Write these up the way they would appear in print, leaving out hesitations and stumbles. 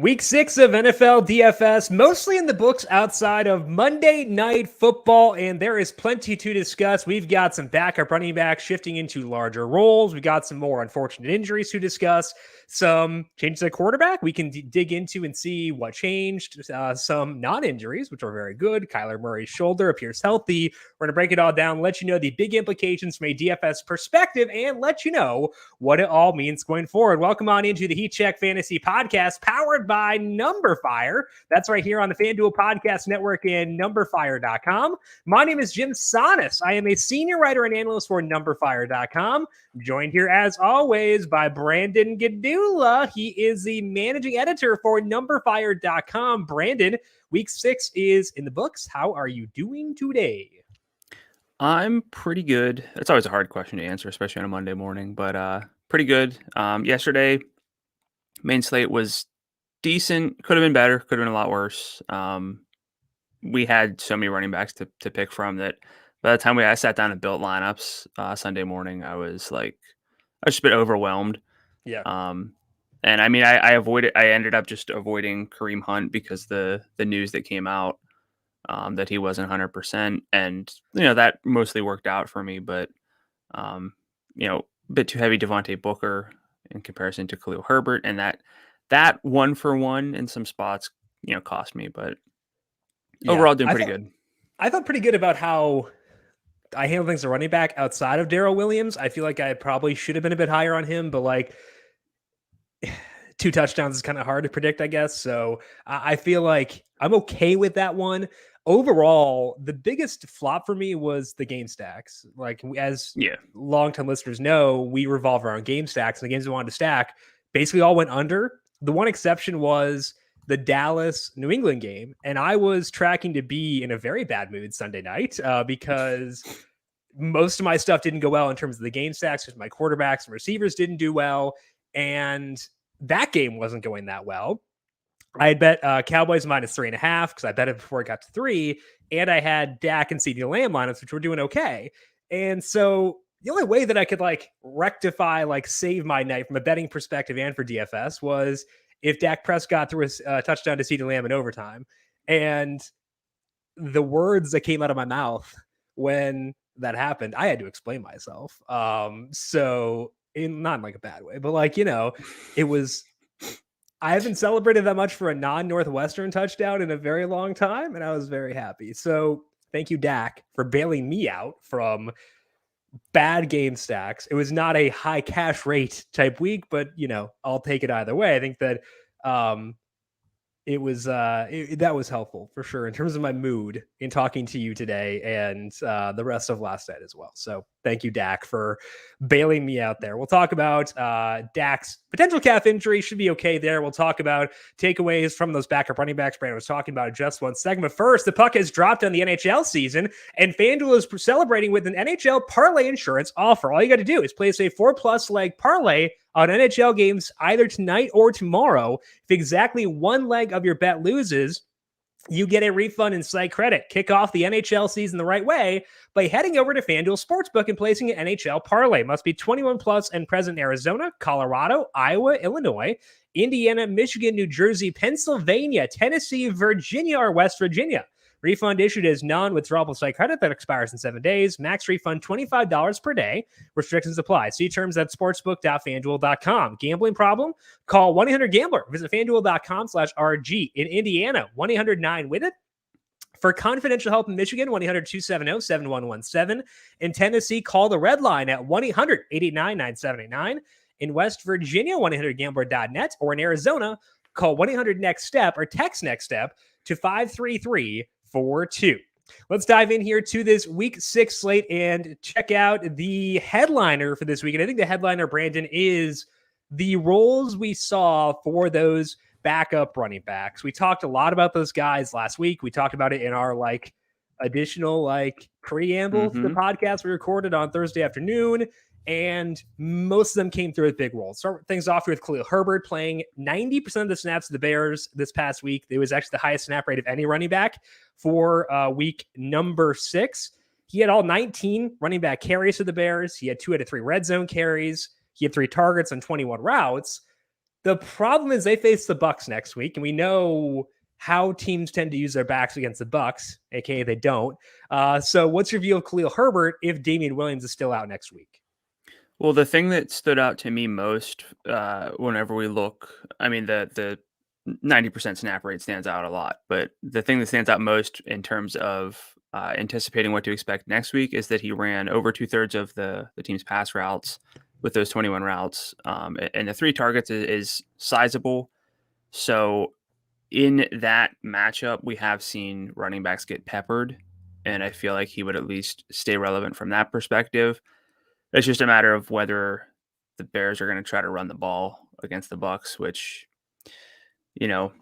Week 6 of NFL DFS, mostly in the books outside of Monday Night Football, and there is plenty to discuss. We've got some backup running backs shifting into larger roles. We've got some more unfortunate injuries to discuss, some changes at quarterback we can dig into and see what changed, some non-injuries, which are very good. Kyler Murray's shoulder appears healthy. We're going to break it all down, let you know the big implications from a DFS perspective, and let you know what it all means going forward. Welcome on into the Heat Check Fantasy Podcast, powered by numberFire. That's right here on the FanDuel Podcast Network and numberFire.com. My name is Jim Sonis. I am a senior writer and analyst for numberFire.com. I'm joined here, as always, by Brandon Gadula. He is the managing editor for numberFire.com. Brandon, week 6 is in the books. How are you doing today? I'm pretty good. It's always a hard question to answer, especially on a Monday morning, but pretty good. Yesterday, main slate was decent. Could have been better. Could have been a lot worse. We had so many running backs to pick from that by the time I sat down and built lineups Sunday morning, I was just a bit overwhelmed. Yeah. And I mean, I ended up just avoiding Kareem Hunt because the news that came out that he wasn't 100%, and that mostly worked out for me. But a bit too heavy Devante Booker in comparison to Khalil Herbert, and that 1-for-1 in some spots cost me. But overall, doing pretty good. I felt pretty good about how I handle things as a running back outside of Daryl Williams. I feel like I probably should have been a bit higher on him, but 2 touchdowns is kind of hard to predict, I guess. So I feel like I'm okay with that one. Overall, the biggest flop for me was the game stacks. As longtime listeners know, we revolve around game stacks, and the games we wanted to stack basically all went under. The one exception was the Dallas New England game, and I was tracking to be in a very bad mood Sunday night because most of my stuff didn't go well in terms of the game stacks, because my quarterbacks and receivers didn't do well, and that game wasn't going that well. I had bet Cowboys minus 3.5 because I bet it before it got to 3, and I had Dak and CeeDee Lamb lineups, which were doing okay. And so the only way that I could rectify, save my night from a betting perspective and for DFS was if Dak Prescott threw a touchdown to CeeDee Lamb in overtime. And the words that came out of my mouth when that happened, I had to explain myself. So not in a bad way, but it was. I haven't celebrated that much for a non-Northwestern touchdown in a very long time, and I was very happy. So thank you, Dak, for bailing me out from bad game stacks. It was not a high cash rate type week, but I'll take it either way. I think that it was that was helpful for sure in terms of my mood in talking to you today and the rest of last night as well. So thank you, Dak, for bailing me out there. We'll talk about Dak's potential calf injury. Should be okay there. We'll talk about takeaways from those backup running backs Brandon was talking about in just one segment. First, the puck has dropped on the NHL season, and FanDuel is celebrating with an NHL Parlay Insurance offer. All you got to do is place a 4+ leg parlay on NHL games either tonight or tomorrow. If exactly one leg of your bet loses, you get a refund and site credit. Kick off the NHL season the right way by heading over to FanDuel Sportsbook and placing an NHL parlay. Must be 21 plus and present in Arizona, Colorado, Iowa, Illinois, Indiana, Michigan, New Jersey, Pennsylvania, Tennessee, Virginia, or West Virginia. Refund issued as non-withdrawable site credit that expires in 7 days. Max refund $25 per day. Restrictions apply. See terms at sportsbook.fanduel.com. Gambling problem? Call 1-800-GAMBLER. Visit fanduel.com/RG. In Indiana, 1-800-9-WITH-IT. For confidential help in Michigan, 1-800-270-7117. In Tennessee, call the Red Line at 1-800-889-9789. In West Virginia, 1-800-GAMBLER.net. Or in Arizona, call 1-800-NEXT-STEP or text NEXT STEP to 53342. Let's dive in here to this week 6 slate and check out the headliner for this week. And I think the headliner, Brandon, is the roles we saw for those backup running backs. We talked a lot about those guys last week. We talked about it in our additional preamble to the podcast we recorded on Thursday afternoon. And most of them came through with big roles. Start things off with Khalil Herbert playing 90% of the snaps of the Bears this past week. It was actually the highest snap rate of any running back for week number 6. He had all 19 running back carries for the Bears. He had 2 out of 3 red zone carries. He had 3 targets on 21 routes. The problem is they face the Bucs next week, and we know how teams tend to use their backs against the Bucs, aka they don't. So what's your view of Khalil Herbert if Damian Williams is still out next week? Well, the thing that stood out to me most whenever we look, I mean, the 90% snap rate stands out a lot, but the thing that stands out most in terms of anticipating what to expect next week is that he ran over 2/3 of the team's pass routes with those 21 routes. And the 3 targets is sizable. So in that matchup, we have seen running backs get peppered, and I feel like he would at least stay relevant from that perspective. It's just a matter of whether the Bears are going to try to run the ball against the Bucs, which, you know,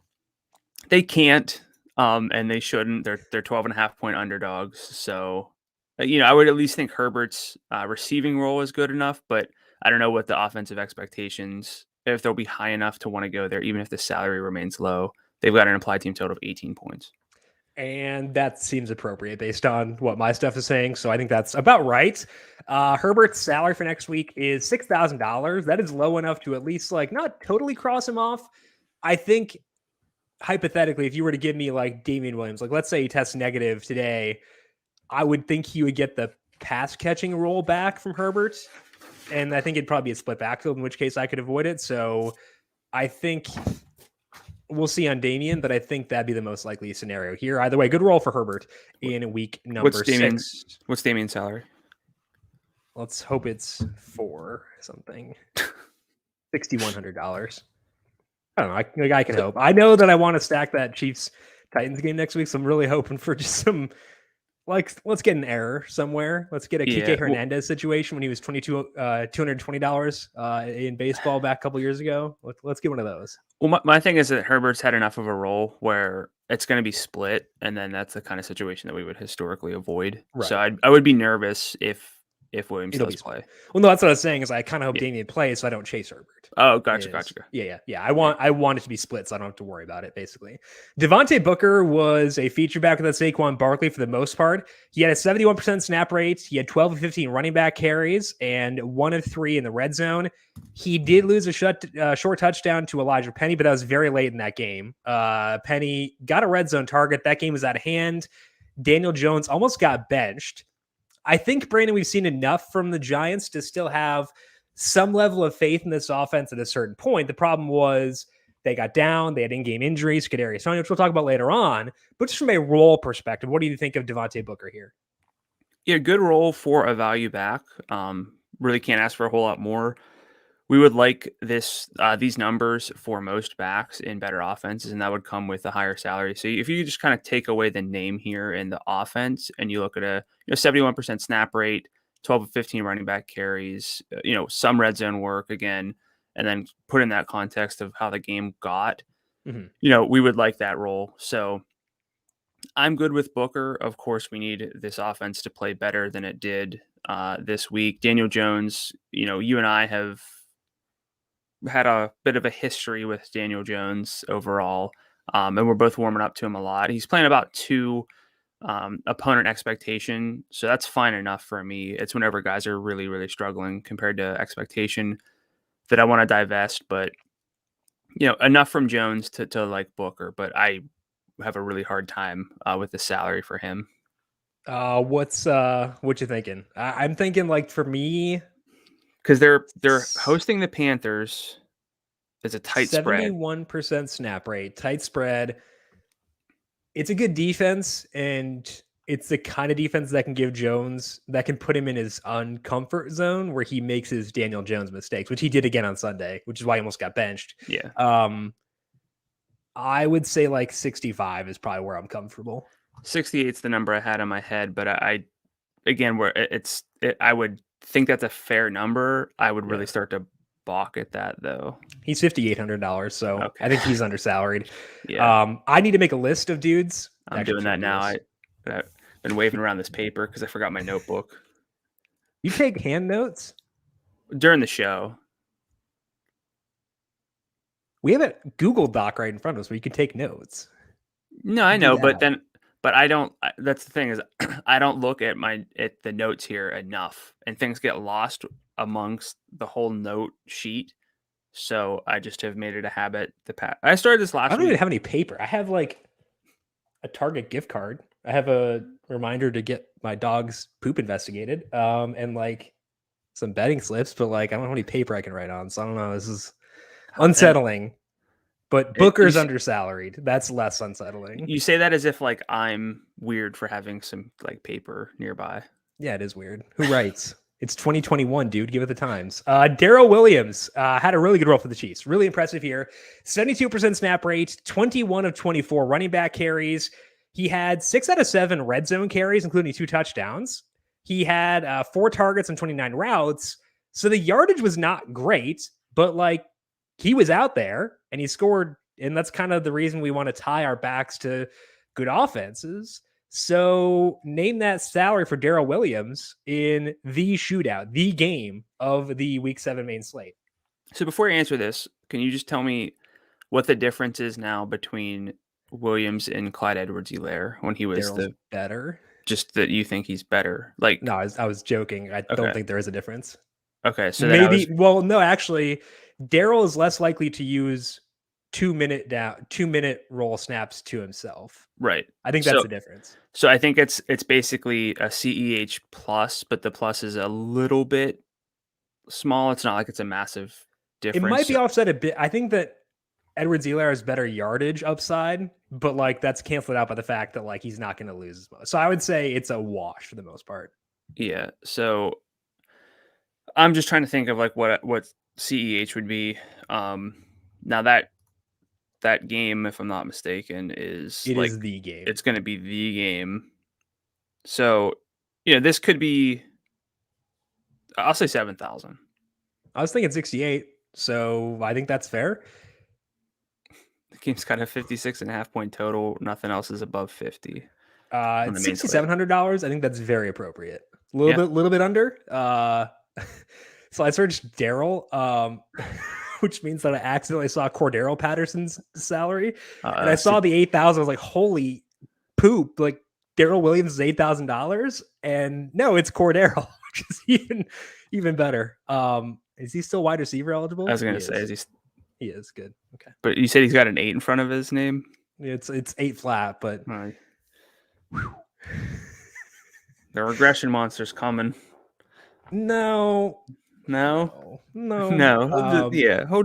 they can't, and they shouldn't. They're 12.5-point underdogs. So, I would at least think Herbert's receiving role is good enough, but I don't know what the offensive expectations, if they'll be high enough to want to go there, even if the salary remains low. They've got an implied team total of 18 points. And that seems appropriate based on what my stuff is saying. So I think that's about right. Herbert's salary for next week is $6,000. That is low enough to at least not totally cross him off. I think hypothetically, if you were to give me Damian Williams, let's say he tests negative today, I would think he would get the pass catching role back from Herbert. And I think it'd probably be a split backfield, in which case I could avoid it. So I think we'll see on Damian, but I think that'd be the most likely scenario here. Either way, good roll for Herbert in week number 6. What's Damian's salary? Let's hope it's 4 something. $6,100. I don't know. I can hope. I know that I want to stack that Chiefs Titans game next week, so I'm really hoping for just some let's get an error somewhere. Let's get a Kike Hernandez situation when he was $220 in baseball back a couple years ago. Let's get one of those. Well, my thing is that Herbert's had enough of a role where it's going to be split, and then that's the kind of situation that we would historically avoid. Right. So I would be nervous if Williams does play. Well, no, that's what I was saying is I kind of hope Damian plays so I don't chase Herbert. Oh, gotcha. Yeah. I want it to be split so I don't have to worry about it, basically. Devante Booker was a feature back with Saquon Barkley for the most part. He had a 71% snap rate. He had 12 of 15 running back carries and 1 of 3 in the red zone. He did lose a short touchdown to Elijah Penny, but that was very late in that game. Penny got a red zone target. That game was out of hand. Daniel Jones almost got benched. I think, Brandon, we've seen enough from the Giants to still have some level of faith in this offense at a certain point. The problem was they got down. They had in-game injuries, Kadarius Toney, which we'll talk about later on. But just from a role perspective, what do you think of Devante Booker here? Yeah, good role for a value back. Really can't ask for a whole lot more. We would like these numbers for most backs in better offenses, and that would come with a higher salary. So if you just kind of take away the name here in the offense, and you look at a 71% snap rate, 12 of 15 running back carries, some red zone work again, and then put in that context of how the game got, we would like that role. So I'm good with Booker. Of course, we need this offense to play better than it did this week. Daniel Jones, you and I have had a bit of a history with Daniel Jones overall, and we're both warming up to him a lot. He's playing about 2 opponent expectation, so that's fine enough for me. It's whenever guys are really, really struggling compared to expectation that I want to divest, but enough from Jones to like Booker, but I have a really hard time with the salary for him. What you thinking? I'm thinking for me, because they're hosting the Panthers. It's a tight 71% snap rate, tight spread. It's a good defense, and it's the kind of defense that can give Jones, that can put him in his uncomfort zone where he makes his Daniel Jones mistakes, which he did again on Sunday, which is why he almost got benched. Yeah. I would say 65 is probably where I'm comfortable. 68's the number I had in my head, but I would think that's a fair number. I would really start to balk at that, though. He's $5,800, so okay. I think he's undersalaried. Yeah. I need to make a list of dudes. I'm doing that now. I've been waving around this paper because I forgot my notebook. You take hand notes? During the show. We have a Google Doc right in front of us where you can take notes. No, I know, but I don't. That's the thing is, I don't look at the notes here enough, and things get lost amongst the whole note sheet. So I just have made it a habit. I started this I last don't week. even have any paper. I have like a Target gift card. I have a reminder to get my dog's poop investigated, and like some betting slips, but like I don't have any paper I can write on. So I don't know. This is And unsettling. But it, you, Booker's s- undersalaried. That's less unsettling. you say that as if like I'm weird for having some like paper nearby. Yeah, it is weird. Who writes? It's 2021, dude. Give it the times. Daryl Williams had a really good role for the Chiefs. Really impressive here. 72% snap rate, 21 of 24 running back carries. He had 6 out of 7 red zone carries, including 2 touchdowns. He had 4 targets and 29 routes. So the yardage was not great, but like he was out there and he scored. And that's kind of the reason we want to tie our backs to good offenses. So name that salary for Daryl Williams in the shootout, the game of the Week 7 main slate. So before you answer this, can you just tell me what the difference is now between Williams and Clyde Edwards-Helaire when he was Daryl's better. just that you think he's better? Like, No, I was joking. I don't think there is a difference. Okay. So Maybe, well, no, actually, Daryl is less likely to use 2-minute roll snaps to himself. Right. I think that's the difference. So I think it's basically a CEH plus, but the plus is a little bit small. It's not like it's a massive difference. It might be offset a bit. I think that Edwards-Helaire has better yardage upside, but like that's canceled out by the fact that like he's not going to lose as much. So I would say it's a wash for the most part. Yeah. So I'm just trying to think of like what CEH would be. Now that game, if I'm not mistaken, is is the game. It's going to be the game. So, this could be, I'll say 7,000. I was thinking 68, so I think that's fair. The game's got a 56.5 point total. Nothing else is above 50. It's $6,700. I think that's very appropriate. A little bit under. So I searched Daryl, which means that I accidentally saw Cordero Patterson's salary, and I saw the 8,000. I was like, "Holy poop!" Like Daryl Williams is $8,000, and no, it's Cordero, which is even better. Is he still wide receiver eligible? I was going to say, he is good. Okay, but you said he's got an 8 in front of his name. It's 8 flat, but the regression monster's coming. No. He'll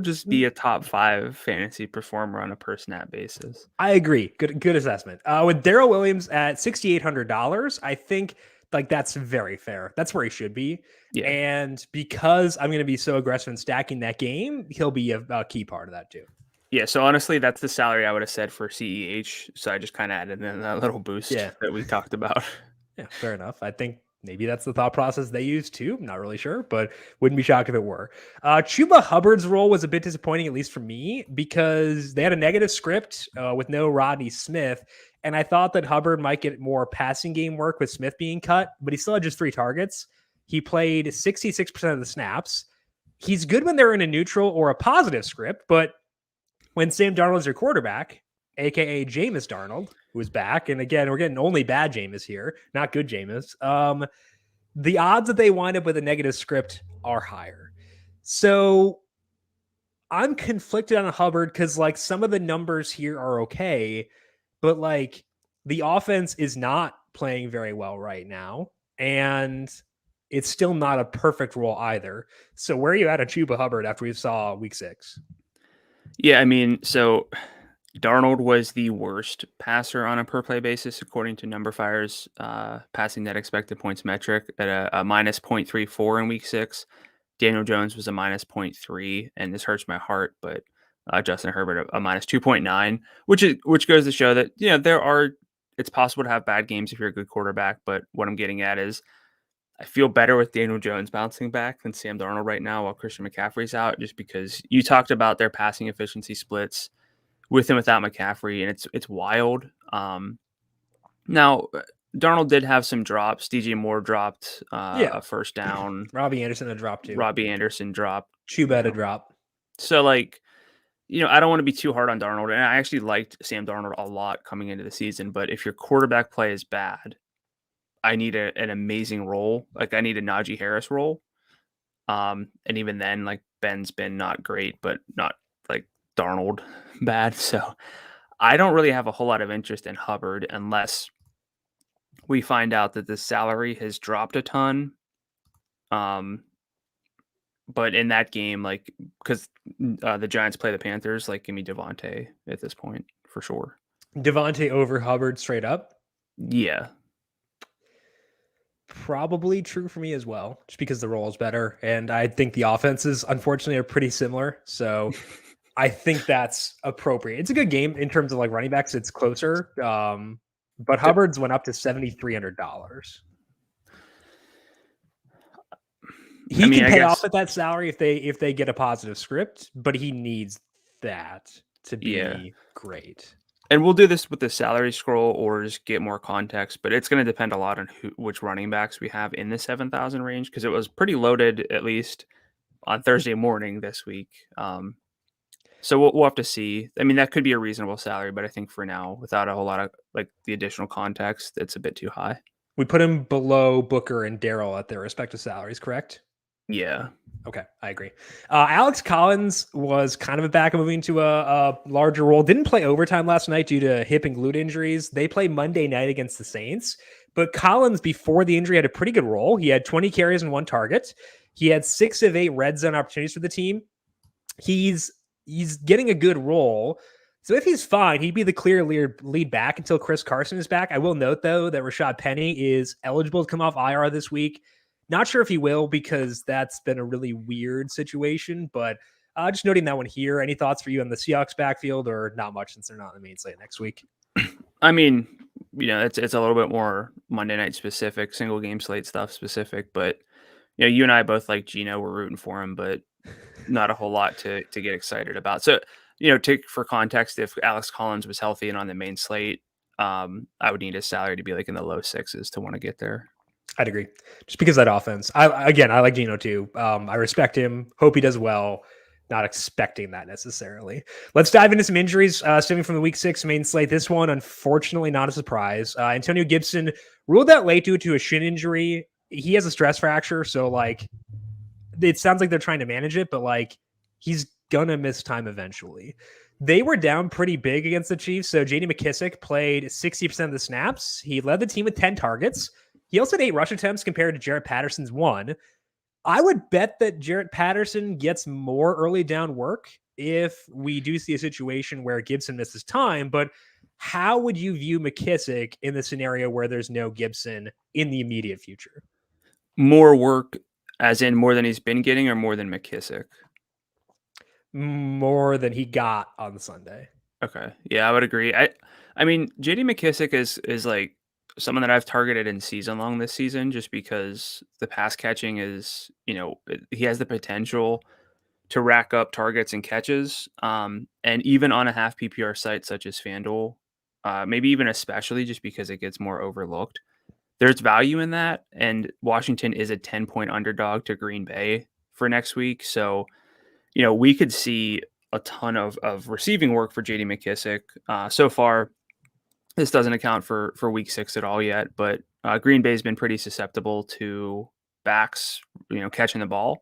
just be a top 5 fantasy performer on a per snap basis. I agree. Good assessment. With Daryl Williams at $6,800, I think like that's very fair. That's where he should be. Yeah. And because I'm going to be so aggressive in stacking that game, he'll be a key part of that too. Yeah. So honestly, that's the salary I would have said for CEH. So I just kind of added in that little boost that we talked about. Yeah, fair enough. I think maybe that's the thought process they use too. I'm not really sure, but wouldn't be shocked if it were. Chuba Hubbard's role was a bit disappointing, at least for me, because they had a negative script with no Rodney Smith. And I thought that Hubbard might get more passing game work with Smith being cut, but he still had just 3 targets. He played 66% of the snaps. He's good when they're in a neutral or a positive script, but when Sam Darnold's your quarterback, aka Jameis Darnold, who's back, and again, we're getting only bad Jameis here, not good Jameis. The odds that they wind up with a negative script are higher. So I'm conflicted on Hubbard because like some of the numbers here are okay, but like the offense is not playing very well right now, and it's still not a perfect role either. So where are you at Chuba Hubbard after we saw week 6? Yeah, I mean, so Darnold was the worst passer on a per play basis, according to numberFire's passing net expected points metric at a minus 0.34 in week 6. Daniel Jones was a minus 0.3, and this hurts my heart, but Justin Herbert a minus 2.9, which goes to show that it's possible to have bad games if you're a good quarterback. But what I'm getting at is I feel better with Daniel Jones bouncing back than Sam Darnold right now while Christian McCaffrey's out, just because you talked about their passing efficiency splits with and without McCaffrey, and it's wild. Now, Darnold did have some drops. DJ Moore dropped a first down. Robbie Anderson had dropped too. Robbie Anderson dropped. Chuba had a drop. So, like, I don't want to be too hard on Darnold, and I actually liked Sam Darnold a lot coming into the season, but if your quarterback play is bad, I need an amazing role. Like, I need a Najee Harris role. And even then, like Ben's been not great, but not like Darnold bad. So I don't really have a whole lot of interest in Hubbard unless we find out that the salary has dropped a ton. But in that game, like, because the Giants play the Panthers, like, give me Devante at this point for sure. Devante over Hubbard straight up. Yeah. Probably true for me as well, just because the role is better. And I think the offenses, unfortunately, are pretty similar. So I think that's appropriate. It's a good game in terms of like running backs. It's closer. But Hubbard's went up to $7,300. He can pay off at that salary if they get a positive script, but he needs that to be great. And we'll do this with the salary scroll or just get more context, but it's going to depend a lot on which running backs we have in the 7,000 range, because it was pretty loaded, at least on Thursday morning this week. So we'll have to see. I mean, that could be a reasonable salary, but I think for now, without a whole lot of like the additional context, it's a bit too high. We put him below Booker and Daryl at their respective salaries, correct? Yeah. Okay, I agree. Alex Collins was kind of a back moving to a larger role. Didn't play overtime last night due to hip and glute injuries. They play Monday night against the Saints. But Collins, before the injury, had a pretty good role. He had 20 carries and 1 target. He had 6 of 8 red zone opportunities for the team. He's getting a good role. So if he's fine, he'd be the clear lead back until Chris Carson is back. I will note, though, that Rashad Penny is eligible to come off IR this week. Not sure if he will, because that's been a really weird situation, but just noting that one here. Any thoughts for you on the Seahawks backfield, or not much since they're not in the main slate next week? I mean, it's a little bit more Monday night specific, single game slate stuff specific, but you and I both like Gino. We're rooting for him, but not a whole lot to get excited about. So, for context, if Alex Collins was healthy and on the main slate, I would need his salary to be like in the low 6s to want to get there. I'd agree. Just because that offense. I like Gino too. I respect him. Hope he does well. Not expecting that necessarily. Let's dive into some injuries stemming from the week 6 main slate. This one, unfortunately, not a surprise. Antonio Gibson ruled out late due to a shin injury. He has a stress fracture, so like it sounds like they're trying to manage it, but like he's gonna miss time eventually. They were down pretty big against the Chiefs, so J.D. McKissic played 60% of the snaps. He led the team with 10 targets. He also had 8 rush attempts compared to Jarrett Patterson's 1. I would bet that Jarrett Patterson gets more early down work if we do see a situation where Gibson misses time. But how would you view McKissic in the scenario where there's no Gibson in the immediate future? More work, as in more than he's been getting, or more than McKissic? More than he got on Sunday. Okay. Yeah, I would agree. I mean, JD McKissic is like someone that I've targeted in season long this season, just because the pass catching is, he has the potential to rack up targets and catches. And even on a half PPR site such as FanDuel, maybe even especially just because it gets more overlooked, there's value in that. And Washington is a 10-point underdog to Green Bay for next week. So, we could see a ton of receiving work for JD McKissic. So far, this doesn't account for week 6 at all yet, but Green Bay's been pretty susceptible to backs, catching the ball.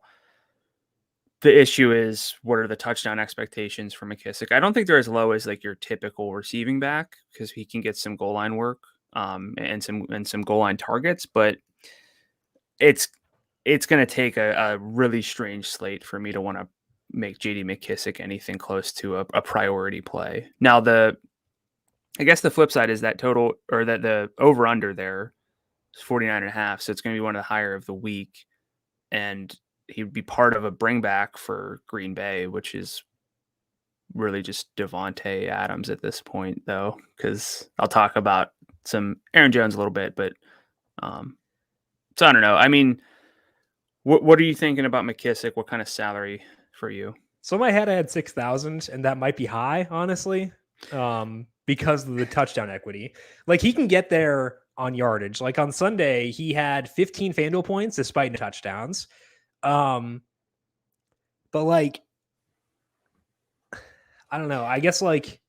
The issue is, what are the touchdown expectations for McKissic? I don't think they're as low as like your typical receiving back, because he can get some goal line work and some goal line targets, but it's going to take a really strange slate for me to want to make JD McKissic anything close to a priority play. Now, I guess the flip side is that total, or that the over under there is 49.5. So it's going to be one of the higher of the week. And he would be part of a bring back for Green Bay, which is really just Devontae Adams at this point, though, because I'll talk about some Aaron Jones a little bit, but so I don't know. I mean, what are you thinking about McKissic? What kind of salary for you? So in my head, I had 6,000, and that might be high, honestly. Because of the touchdown equity. Like, he can get there on yardage. Like on Sunday, he had 15 FanDuel points despite no touchdowns. But like, I don't know. I guess like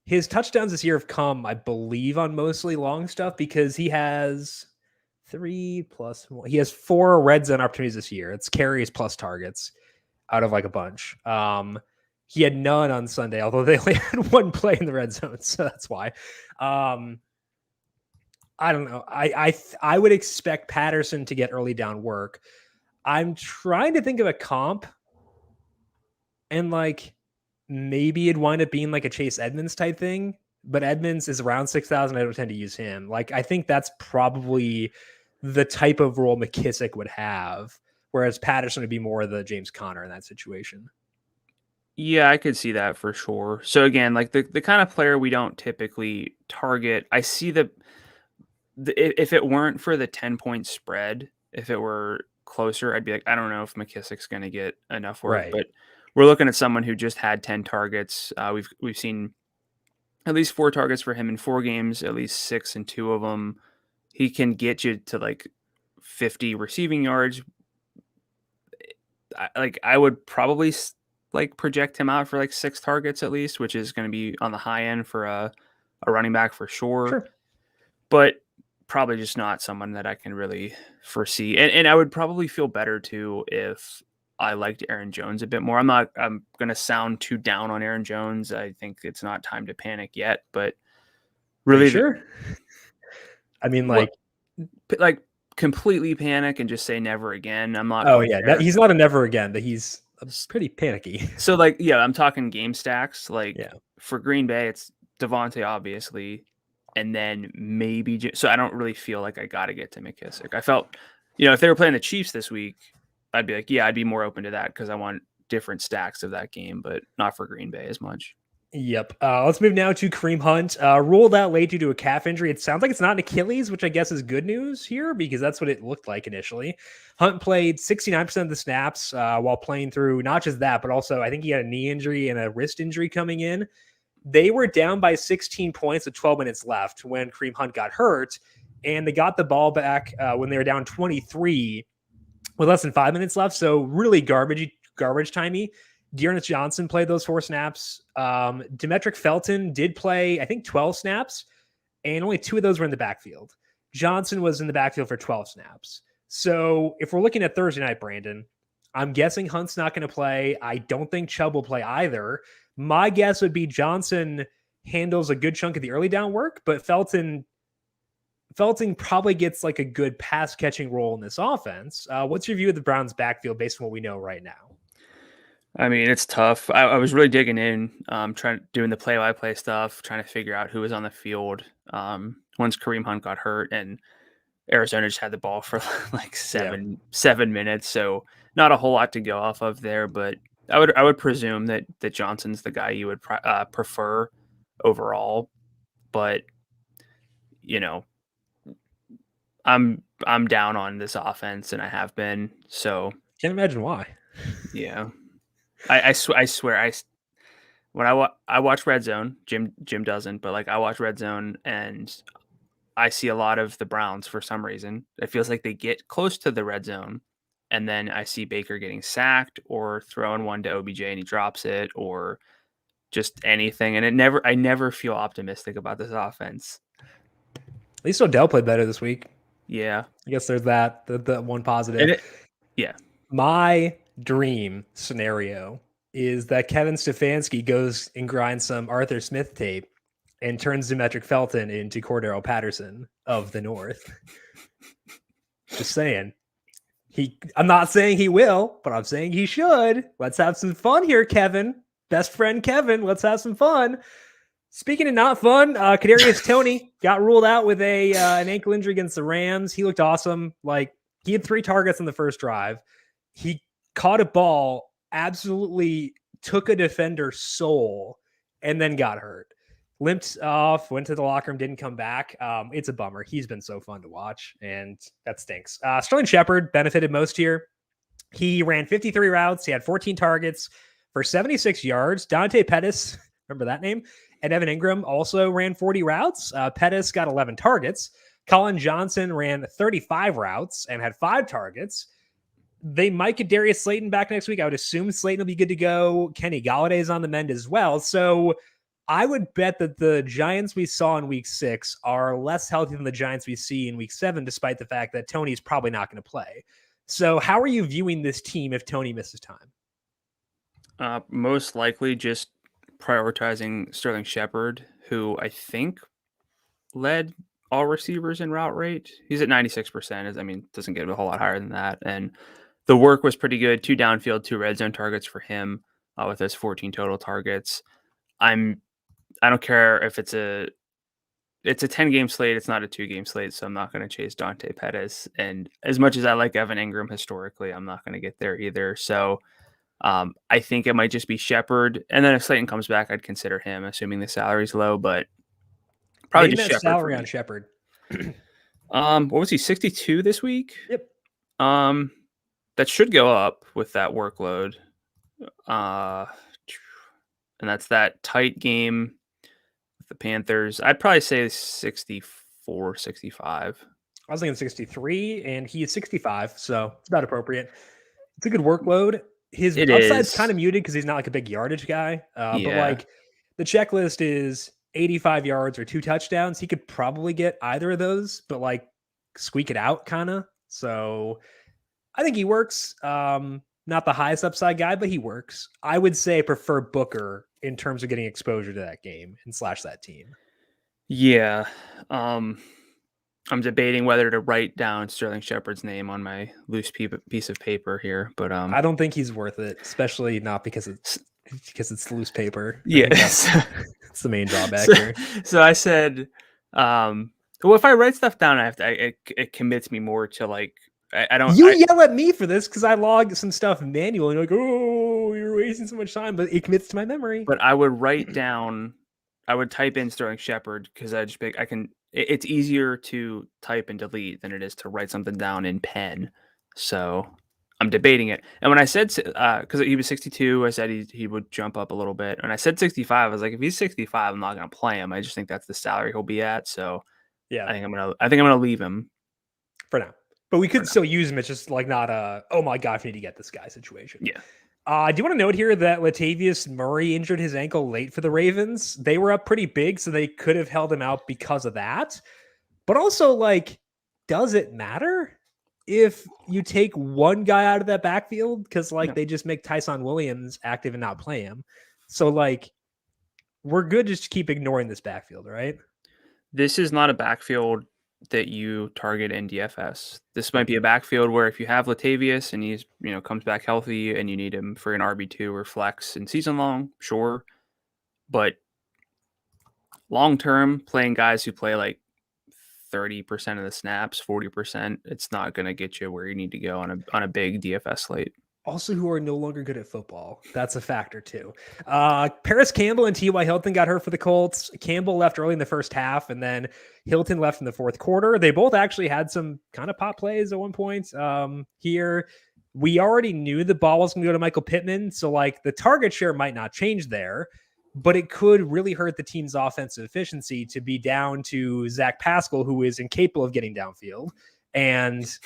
his touchdowns this year have come, I believe, on mostly long stuff, because he has 3 plus 1. He has 4 red zone opportunities this year. It's carries plus targets out of like a bunch. He had none on Sunday, although they only had 1 play in the red zone, so that's why. I don't know. I would expect Patterson to get early down work. I'm trying to think of a comp, and like maybe it'd wind up being like a Chase Edmonds type thing, but Edmonds is around 6,000. I don't tend to use him. Like I think that's probably the type of role McKissick would have, whereas Patterson would be more the James Conner in that situation. Yeah, I could see that for sure. So again, like the kind of player we don't typically target. I see if it weren't for the 10-point spread, if it were closer, I'd be like, I don't know if McKissick's going to get enough work. Right. But we're looking at someone who just had 10 targets. We've seen at least 4 targets for him in 4 games, at least 6 in 2 of them. He can get you to like 50 receiving yards. I would probably like project him out for like 6 targets at least, which is going to be on the high end for a running back for sure. But probably just not someone that I can really foresee. And I would probably feel better too if I liked Aaron Jones a bit more. I'm going to sound too down on Aaron Jones. I think it's not time to panic yet, but really sure. I mean, like completely panic and just say never again. I'm not. Oh yeah, he's not a never again, but he's pretty panicky. So like, yeah, I'm talking game stacks. Like for Green Bay, it's Devante obviously, and then maybe. So I don't really feel like I got to get to McKissick. I felt, if they were playing the Chiefs this week, I'd be like, yeah, I'd be more open to that because I want different stacks of that game, but not for Green Bay as much. Yep. Let's move now to Kareem Hunt. Ruled out late due to a calf injury. It sounds like it's not an Achilles, which I guess is good news here because that's what it looked like initially. Hunt played 69% of the snaps while playing through not just that, but also I think he had a knee injury and a wrist injury coming in. They were down by 16 points with 12 minutes left when Kareem Hunt got hurt, and they got the ball back when they were down 23 with less than 5 minutes left. So really garbage timey. Dearness Johnson played those 4 snaps. Demetric Felton did play, I think, 12 snaps, and only 2 of those were in the backfield. Johnson was in the backfield for 12 snaps. So if we're looking at Thursday night, Brandon, I'm guessing Hunt's not going to play. I don't think Chubb will play either. My guess would be Johnson handles a good chunk of the early down work, but Felton probably gets like a good pass catching role in this offense. What's your view of the Browns backfield based on what we know right now? I mean, it's tough. I was really digging in, doing the play-by-play stuff, trying to figure out who was on the field once Kareem Hunt got hurt, and Arizona just had the ball for like 7 minutes, so not a whole lot to go off of there. But I would presume that Johnson's the guy you would prefer overall. But I'm down on this offense, and I have been. So can't imagine why. Yeah. I swear when I watch Red Zone, Jim doesn't, but like I watch Red Zone and I see a lot of the Browns for some reason. It feels like they get close to the red zone and then I see Baker getting sacked or throwing one to OBJ and he drops it or just anything. And I never feel optimistic about this offense. At least Odell played better this week. Yeah. I guess there's that, the one positive. My dream scenario is that Kevin Stefanski goes and grinds some Arthur Smith tape and turns Demetric Felton into Cordero Patterson of the North. Just saying. I'm not saying he will, but I'm saying he should. Let's have some fun here, Kevin. Best friend Kevin. Let's have some fun. Speaking of not fun, Kadarius Toney got ruled out with an ankle injury against the Rams. He looked awesome. Like he had 3 targets on the first drive. He caught a ball, absolutely took a defender's soul, and then got hurt. Limped off, went to the locker room, didn't come back. It's a bummer. He's been so fun to watch, and that stinks. Sterling Shepard benefited most here. He ran 53 routes. He had 14 targets for 76 yards. Dante Pettis, remember that name? And Evan Ingram also ran 40 routes. Pettis got 11 targets. Colin Johnson ran 35 routes and had 5 targets. They might get Darius Slayton back next week. I would assume Slayton will be good to go. Kenny Galladay's on the mend as well. So I would bet that the Giants we saw in week 6 are less healthy than the Giants we see in week 7, despite the fact that Tony's probably not going to play. So how are you viewing this team if Tony misses time? Most likely just prioritizing Sterling Shepard, who I think led all receivers in route rate. He's at 96%. I mean, doesn't get a whole lot higher than that. And the work was pretty good. 2 downfield, 2 red zone targets for him with his 14 total targets. I don't care if it's a 10-game slate. It's not a 2-game slate, so I'm not going to chase Dante Pettis. And as much as I like Evan Ingram historically, I'm not going to get there either. So I think it might just be Shepard. And then if Slayton comes back, I'd consider him, assuming the salary's low, but probably Name just that Shepard. salary on Shepard. What was he, 62 this week? Yep. That should go up with that workload. And that's that tight game with the Panthers. I'd probably say 64, 65. I was thinking 63, and he is 65, so it's about appropriate. It's a good workload. His upside's kind of muted because he's not like a big yardage guy. But like the checklist is 85 yards or 2 touchdowns. He could probably get either of those, but like squeak it out kind of. So I think he works. Not the highest upside guy, but he works. I would say prefer Booker in terms of getting exposure to that game and slash that team. Yeah. I'm debating whether to write down Sterling Shepard's name on my loose piece of paper here, but I don't think he's worth it, especially not because it's loose paper. Yeah, it's the main drawback here. So I said, well, if I write stuff down, it commits me more to like I don't. You yell at me for this because I log some stuff manually and you're like, oh, you're wasting so much time, but it commits to my memory. But I would write down. I would type in Sterling Shepard because I can. It's easier to type and delete than it is to write something down in pen. So I'm debating it. And when I said, because he was 62, I said he would jump up a little bit. And I said 65. I was like, if he's 65, I'm not going to play him. I just think that's the salary he'll be at. So yeah, I think I'm gonna leave him for now. But we could still use him. It's just like not a, oh my God, we need to get this guy situation. Yeah. I do want to note here that Latavius Murray injured his ankle late for the Ravens. They were up pretty big, so they could have held him out because of that. But also, like, does it matter if you take one guy out of that backfield? Because, like, they just make Tyson Williams active and not play him. So, like, we're good just to keep ignoring this backfield, right? This is not a backfield that you target in DFS. This might be a backfield where if you have Latavius and he's, comes back healthy and you need him for an RB2 or flex in season long, sure. But long term, playing guys who play like 30% of the snaps, 40%, it's not going to get you where you need to go on a big DFS slate. Also, who are no longer good at football. That's a factor, too. Paris Campbell and T.Y. Hilton got hurt for the Colts. Campbell left early in the first half, and then Hilton left in the fourth quarter. They both actually had some kind of pop plays at one point here. We already knew the ball was going to go to Michael Pittman, so like the target share might not change there, but it could really hurt the team's offensive efficiency to be down to Zach Pascal, who is incapable of getting downfield, and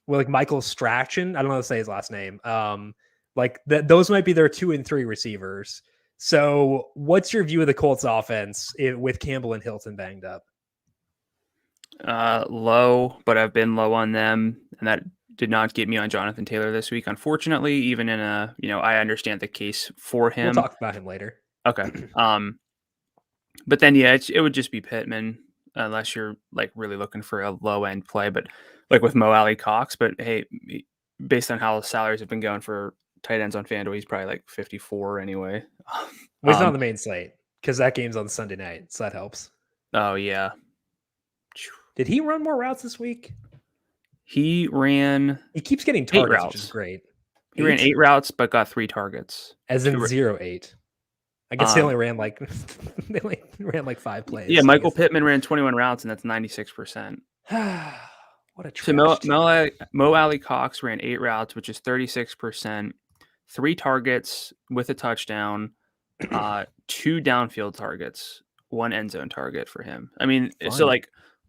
like Michael Strachan, I don't know how to say his last name. Those might be their 2 and 3 receivers. So what's your view of the Colts offense with Campbell and Hilton banged up? Low, but I've been low on them. And that did not get me on Jonathan Taylor this week, unfortunately, even in I understand the case for him. We'll talk about him later. Okay. But then, it would just be Pittman unless you're like really looking for a low end play, but like with Mo Alley Cox. But hey, based on how the salaries have been going for tight ends on FanDuel, he's probably like 54 anyway. Well, he's not on the main slate because that game's on Sunday night, so that helps. Oh yeah. Did he run more routes this week? He keeps getting targets, which is great. He ran 8 routes, but got 3 targets. As in 0-8. I guess they only ran like 5 plays. Yeah, Michael Pittman ran 21 routes, and that's 96%. What a trash so Mo Alley Cox ran 8 routes, which is 36%, 3 targets with a touchdown, 2 downfield targets, 1 end zone target for him. I mean, so like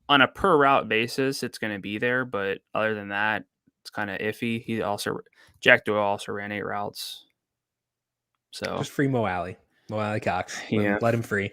on a per route basis, it's going to be there, but other than that, it's kind of iffy. Jack Doyle also ran 8 routes. So just free Mo Alley. Well, Cox. Yeah. Let him free.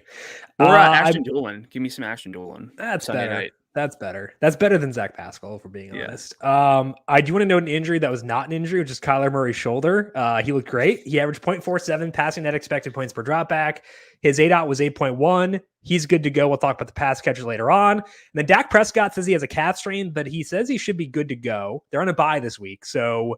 Or Ashton Dillon. Give me some Ashton Dillon. That's Sunday better. night. That's better. That's better than Zach Pascal, if we're being Yeah. honest. I do want to note an injury that was not an injury, which is Kyler Murray's shoulder. He looked great. He averaged 0.47 passing net expected points per dropback. His ADOT was 8.1. He's good to go. We'll talk about the pass catcher later on. And then Dak Prescott says he has a calf strain, but he says he should be good to go. They're on a bye this week, so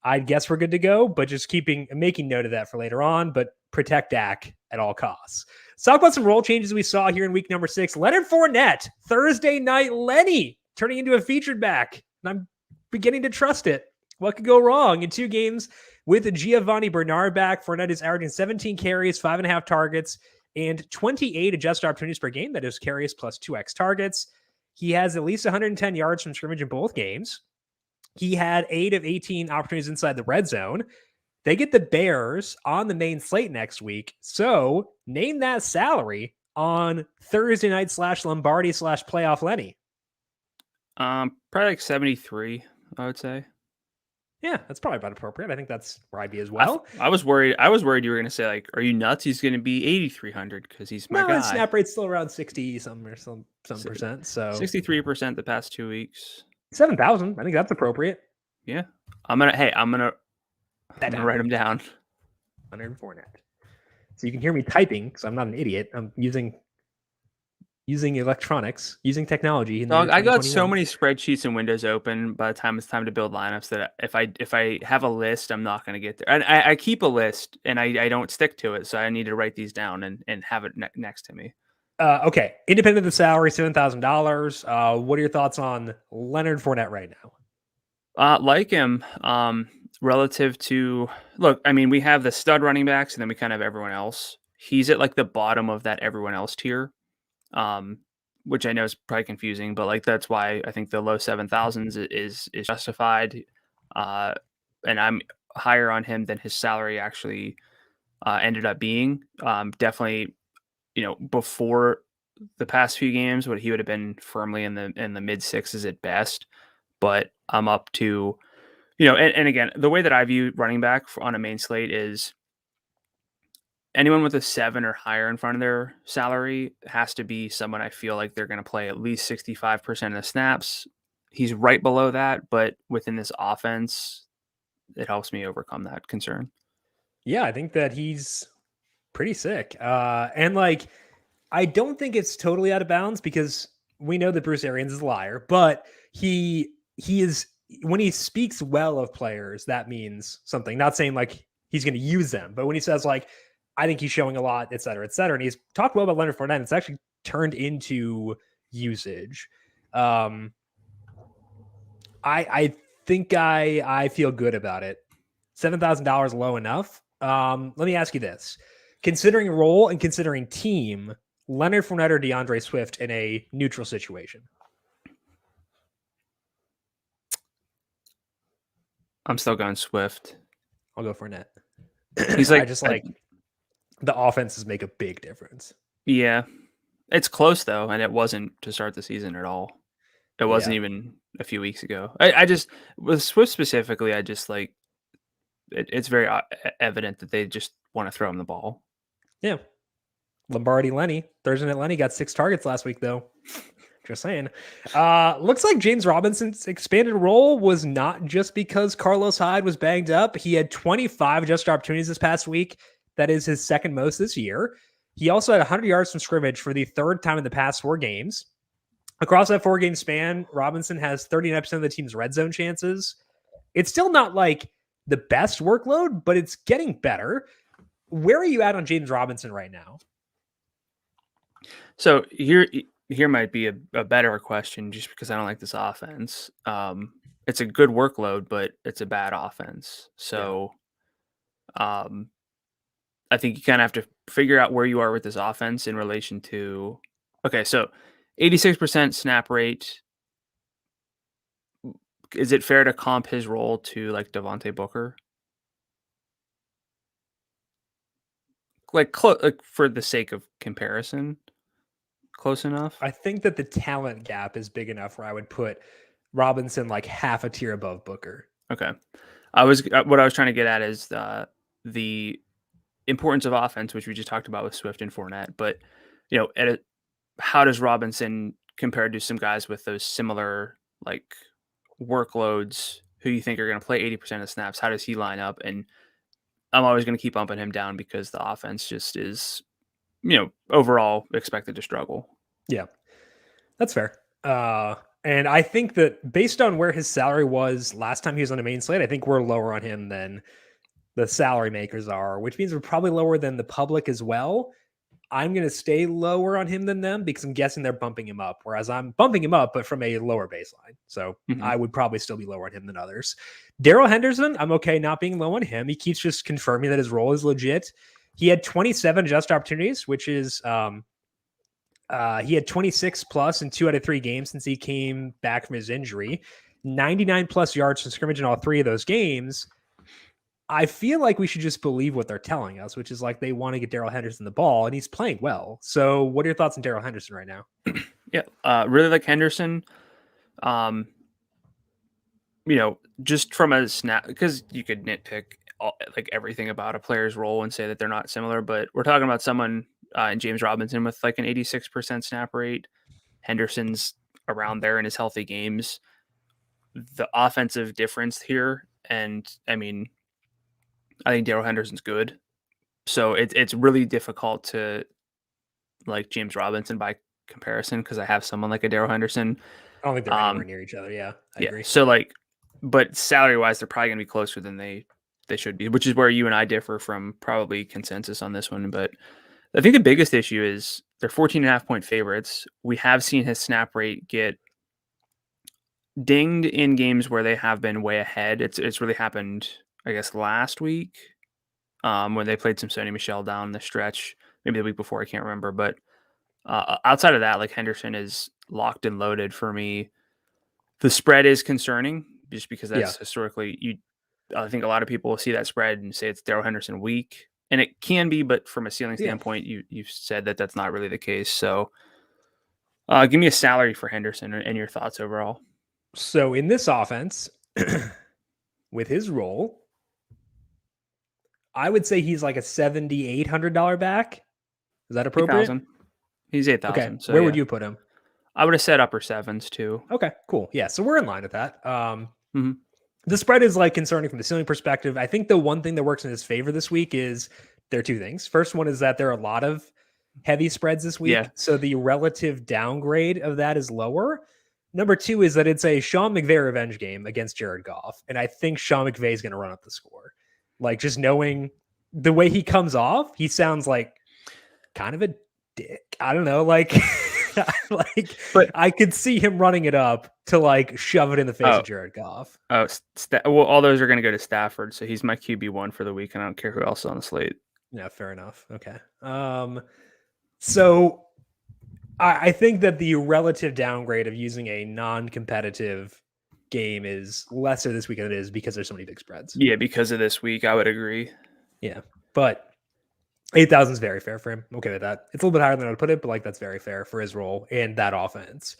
I guess we're good to go, but just making note of that for later on, but protect Dak at all costs. Let's talk about some role changes we saw here in week number 6. Leonard Fournette, Thursday night Lenny, turning into a featured back, and I'm beginning to trust it. What could go wrong? In 2 games with Giovanni Bernard back, Fournette is averaging 17 carries, 5.5 targets, and 28 adjusted opportunities per game. That is carries plus 2x targets. He has at least 110 yards from scrimmage in both games. He had 8 of 18 opportunities inside the red zone. They get the Bears on the main slate next week. So name that salary on Thursday night /Lombardi /playoff Lenny. Probably like 73, I would say. Yeah, that's probably about appropriate. I think that's where I'd be as well. I was worried you were going to say, like, are you nuts? He's going to be 8,300 because he's my guy. His snap rate's still around 60 something or some percent. So 63% the past 2 weeks. 7,000. I think that's appropriate. Yeah. I'm gonna write them down. Leonard Fournette. So you can hear me typing because I'm not an idiot. I'm using electronics, using technology. Dog, I got so many spreadsheets and windows open by the time it's time to build lineups that if I have a list, I'm not going to get there. And I keep a list and I don't stick to it, so I need to write these down and have it next to me. Okay, independent of the salary, $7,000. What are your thoughts on Leonard Fournette right now? Like him, relative to look. I mean, we have the stud running backs, and then we kind of have everyone else. He's at like the bottom of that everyone else tier. Which I know is probably confusing, but like that's why I think the low 7,000s is justified. And I'm higher on him than his salary actually ended up being. Definitely, before the past few games, he would have been firmly in the mid 6s at best. But I'm up to, and again, the way that I view running back on a main slate is anyone with a 7 or higher in front of their salary has to be someone I feel like they're going to play at least 65% of the snaps. He's right below that, but within this offense, it helps me overcome that concern. Yeah, I think that he's pretty sick. And like, I don't think it's totally out of bounds because we know that Bruce Arians is a liar, but he is, when he speaks well of players, that means something. Not saying like he's going to use them, but when he says like, I think he's showing a lot, et cetera, and he's talked well about Leonard Fournette. It's actually turned into usage. I think I feel good about it. $7,000 low enough. Let me ask you this: considering role and considering team, Leonard Fournette or DeAndre Swift in a neutral situation? I'm still going Swift. I'll go Fournette. He's like, the offenses make a big difference. Yeah. It's close though, and it wasn't to start the season at all. It wasn't even a few weeks ago. I just, with Swift specifically, I just like, it's very evident that they just want to throw him the ball. Yeah. Lombardi Lenny. Thursday night Lenny got 6 targets last week though. Just saying. Looks like James Robinson's expanded role was not just because Carlos Hyde was banged up. He had 25 adjusted opportunities this past week. That is his second most this year. He also had 100 yards from scrimmage for the 3rd time in the past 4 games. Across that 4-game span, Robinson has 39% of the team's red zone chances. It's still not like the best workload, but it's getting better. Where are you at on James Robinson right now? So here might be a better question just because I don't like this offense. It's a good workload, but it's a bad offense. So I think you kind of have to figure out where you are with this offense in relation to, okay, so 86% snap rate. Is it fair to comp his role to like Devante Booker? Like for the sake of comparison, close enough? I think that the talent gap is big enough where I would put Robinson like half a tier above Booker. Okay. What I was trying to get at is the importance of offense, which we just talked about with Swift and Fournette, but how does Robinson compare to some guys with those similar like workloads who you think are going to play 80% of snaps? How does he line up? And I'm always going to keep bumping him down because the offense just is, overall expected to struggle. Yeah, that's fair. And I think that based on where his salary was last time he was on the main slate, I think we're lower on him than the salary makers are, which means we're probably lower than the public as well. I'm going to stay lower on him than them because I'm guessing they're bumping him up, whereas I'm bumping him up, but from a lower baseline. So I would probably still be lower on him than others. Daryl Henderson, I'm okay not being low on him. He keeps just confirming that his role is legit. He had 27 adjusted opportunities, which is he had 26 plus in 2 out of 3 games since he came back from his injury. 99 plus yards from scrimmage in all 3 of those games. I feel like we should just believe what they're telling us, which is like they want to get Daryl Henderson the ball, and he's playing well. So what are your thoughts on Daryl Henderson right now? Yeah, really like Henderson. Just from a snap, because you could nitpick like everything about a player's role and say that they're not similar, but we're talking about someone in James Robinson with like an 86% snap rate. Henderson's around there in his healthy games. The offensive difference here, and I mean, I think Daryl Henderson's good. So it's really difficult to like James Robinson by comparison because I have someone like a Daryl Henderson. I don't think they're anywhere near each other. Yeah, I agree. So but salary wise, they're probably going to be closer than they should be, which is where you and I differ from probably consensus on this one. But I think the biggest issue is they're 14.5-point favorites. We have seen his snap rate get dinged in games where they have been way ahead. It's really happened, I guess, last week when they played some Sony Michel down the stretch, maybe the week before, I can't remember. But outside of that, like Henderson is locked and loaded for me. The spread is concerning just because that's historically I think a lot of people will see that spread and say it's Daryl Henderson weak, and it can be, but from a ceiling standpoint, you've said that that's not really the case. So give me a salary for Henderson and your thoughts overall. So in this offense, with his role, I would say he's like a $7,800 back. Is that appropriate? 8,000. He's 8,000. Okay. So where would you put him? I would have said upper sevens too. Okay, cool. Yeah, so we're in line with that. The spread is like concerning from the ceiling perspective. I think the one thing that works in his favor this week is there are 2 things. First one is that there are a lot of heavy spreads this week. Yeah. So the relative downgrade of that is lower. Number 2 is that it's a Sean McVay revenge game against Jared Goff. And I think Sean McVay is going to run up the score. Like just knowing the way he comes off, he sounds like kind of a dick. I don't know. Like, but I could see him running it up to like shove it in the face of Jared Goff. Well, all those are going to go to Stafford. So he's my QB1 for the week. And I don't care who else is on the slate. Yeah, fair enough. Okay. So I think that the relative downgrade of using a non-competitive game is lesser this week than it is because there's so many big spreads. Yeah, because of this week, I would agree. Yeah, but 8,000 is very fair for him. I'm okay with that. It's a little bit higher than I would put it, but like that's very fair for his role in that offense.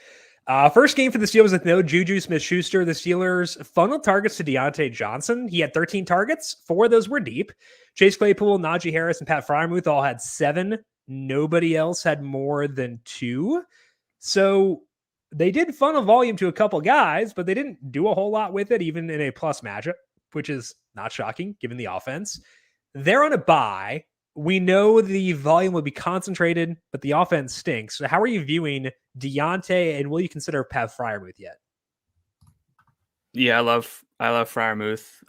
First game for the Steelers with no Juju Smith-Schuster. The Steelers funneled targets to Deontay Johnson. He had 13 targets. 4 of those were deep. Chase Claypool, Najee Harris, and Pat Freiermuth all had 7. Nobody else had more than 2. So they did funnel volume to a couple guys, but they didn't do a whole lot with it, even in a plus matchup, which is not shocking given the offense. They're on a bye. We know the volume will be concentrated, but the offense stinks. So how are you viewing Deontay, and will you consider Pat Freiermuth yet? Yeah, I love Freiermuth.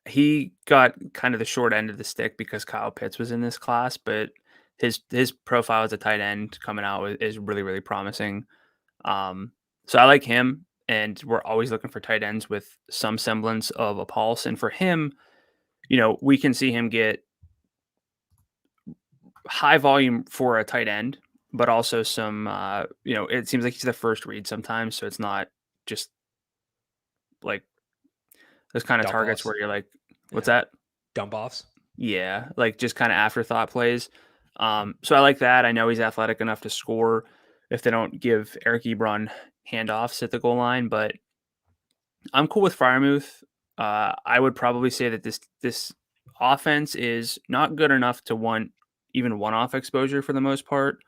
He got kind of the short end of the stick because Kyle Pitts was in this class, but his profile as a tight end coming out is really, really promising. So I like him, and we're always looking for tight ends with some semblance of a pulse. And for him, we can see him get high volume for a tight end, but also some, it seems like he's the first read sometimes. So it's not just like those kind of Dump targets offs. where you're like, what's that? Dump offs. Yeah. Like just kind of afterthought plays. So I like that. I know he's athletic enough to score if they don't give Eric Ebron handoffs at the goal line, but I'm cool with Freiermuth. I would probably say that this offense is not good enough to want even one-off exposure for the most part.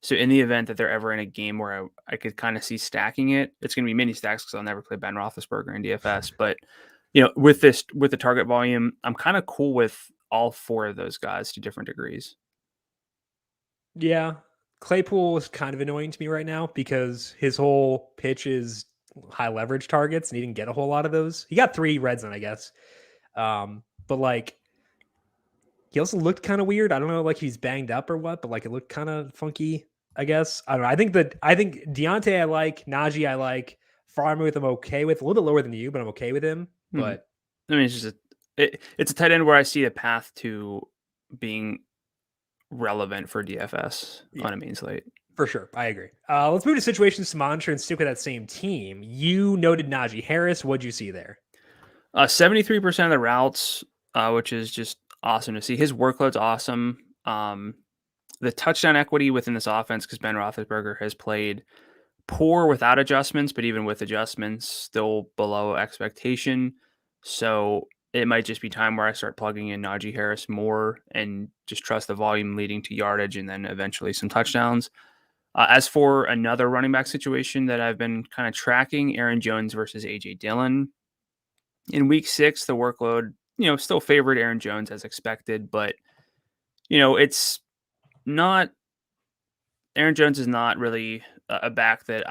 So in the event that they're ever in a game where I could kind of see stacking it, it's going to be mini stacks because I'll never play Ben Roethlisberger in DFS. But with the target volume, I'm kind of cool with all four of those guys to different degrees. Yeah. Claypool is kind of annoying to me right now because his whole pitch is high leverage targets and he didn't get a whole lot of those. He got 3 red zone, I guess. But like he also looked kind of weird. I don't know, like he's banged up or what, but like it looked kind of funky, I guess. I don't know. I think Deontay I like, Najee I like, Farmouth I'm okay with. A little bit lower than you, but I'm okay with him. But I mean, it's a tight end where I see a path to being relevant for DFS on a main slate. For sure. I agree. Let's move to situations to monitor and stick with that same team. You noted Najee Harris. What'd you see there? 73% of the routes, which is just awesome to see. His workload's awesome. The touchdown equity within this offense, because Ben Roethlisberger has played poor without adjustments, but even with adjustments, still below expectation. So it might just be time where I start plugging in Najee Harris more and just trust the volume leading to yardage and then eventually some touchdowns. As for another running back situation that I've been kind of tracking, Aaron Jones versus Aj Dillon. In week 6, the workload, still favored Aaron Jones as expected, but, it's not, Aaron Jones is not really a back that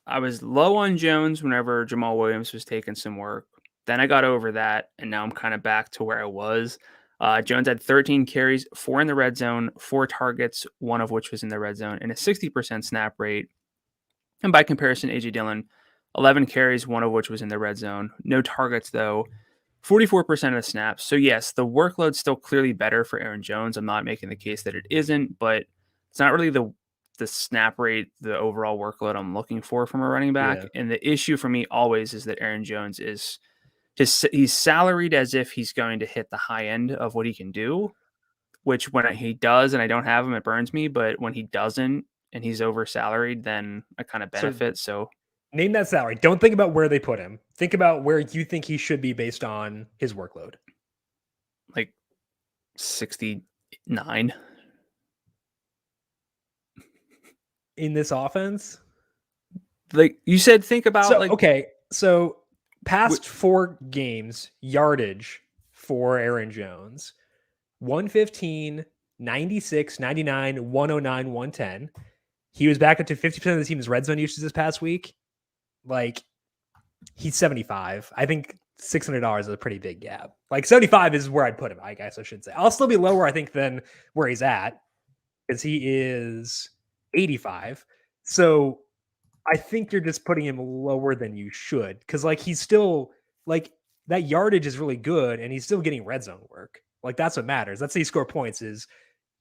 I was low on Jones whenever Jamal Williams was taking some work. Then I got over that, and now I'm kind of back to where I was. Jones had 13 carries, 4 in the red zone, 4 targets, 1 of which was in the red zone, and a 60% snap rate. And by comparison, Aj Dillon, 11 carries, 1 of which was in the red zone. No targets, though. 44% of the snaps. So, yes, the workload's still clearly better for Aaron Jones. I'm not making the case that it isn't, but it's not really the snap rate, the overall workload I'm looking for from a running back. Yeah. And the issue for me always is that Aaron Jones is he's salaried as if he's going to hit the high end of what he can do, which when he does and I don't have him, it burns me. But when he doesn't and he's over salaried, then I kind of benefit. So name that salary. Don't think about where they put him. Think about where you think he should be based on his workload. Like 69. In this offense? Like you said, think about okay. So past 4 games, yardage for Aaron Jones, 115, 96, 99, 109, 110. He was back up to 50% of the team's red zone usage this past week. Like, he's 75. I think $600 is a pretty big gap. Like, 75 is where I'd put him, I guess I should say. I'll still be lower, I think, than where he's at, because he is 85. So I think you're just putting him lower than you should, because like he's still like that yardage is really good and he's still getting red zone work. Like that's what matters. That's how you score points is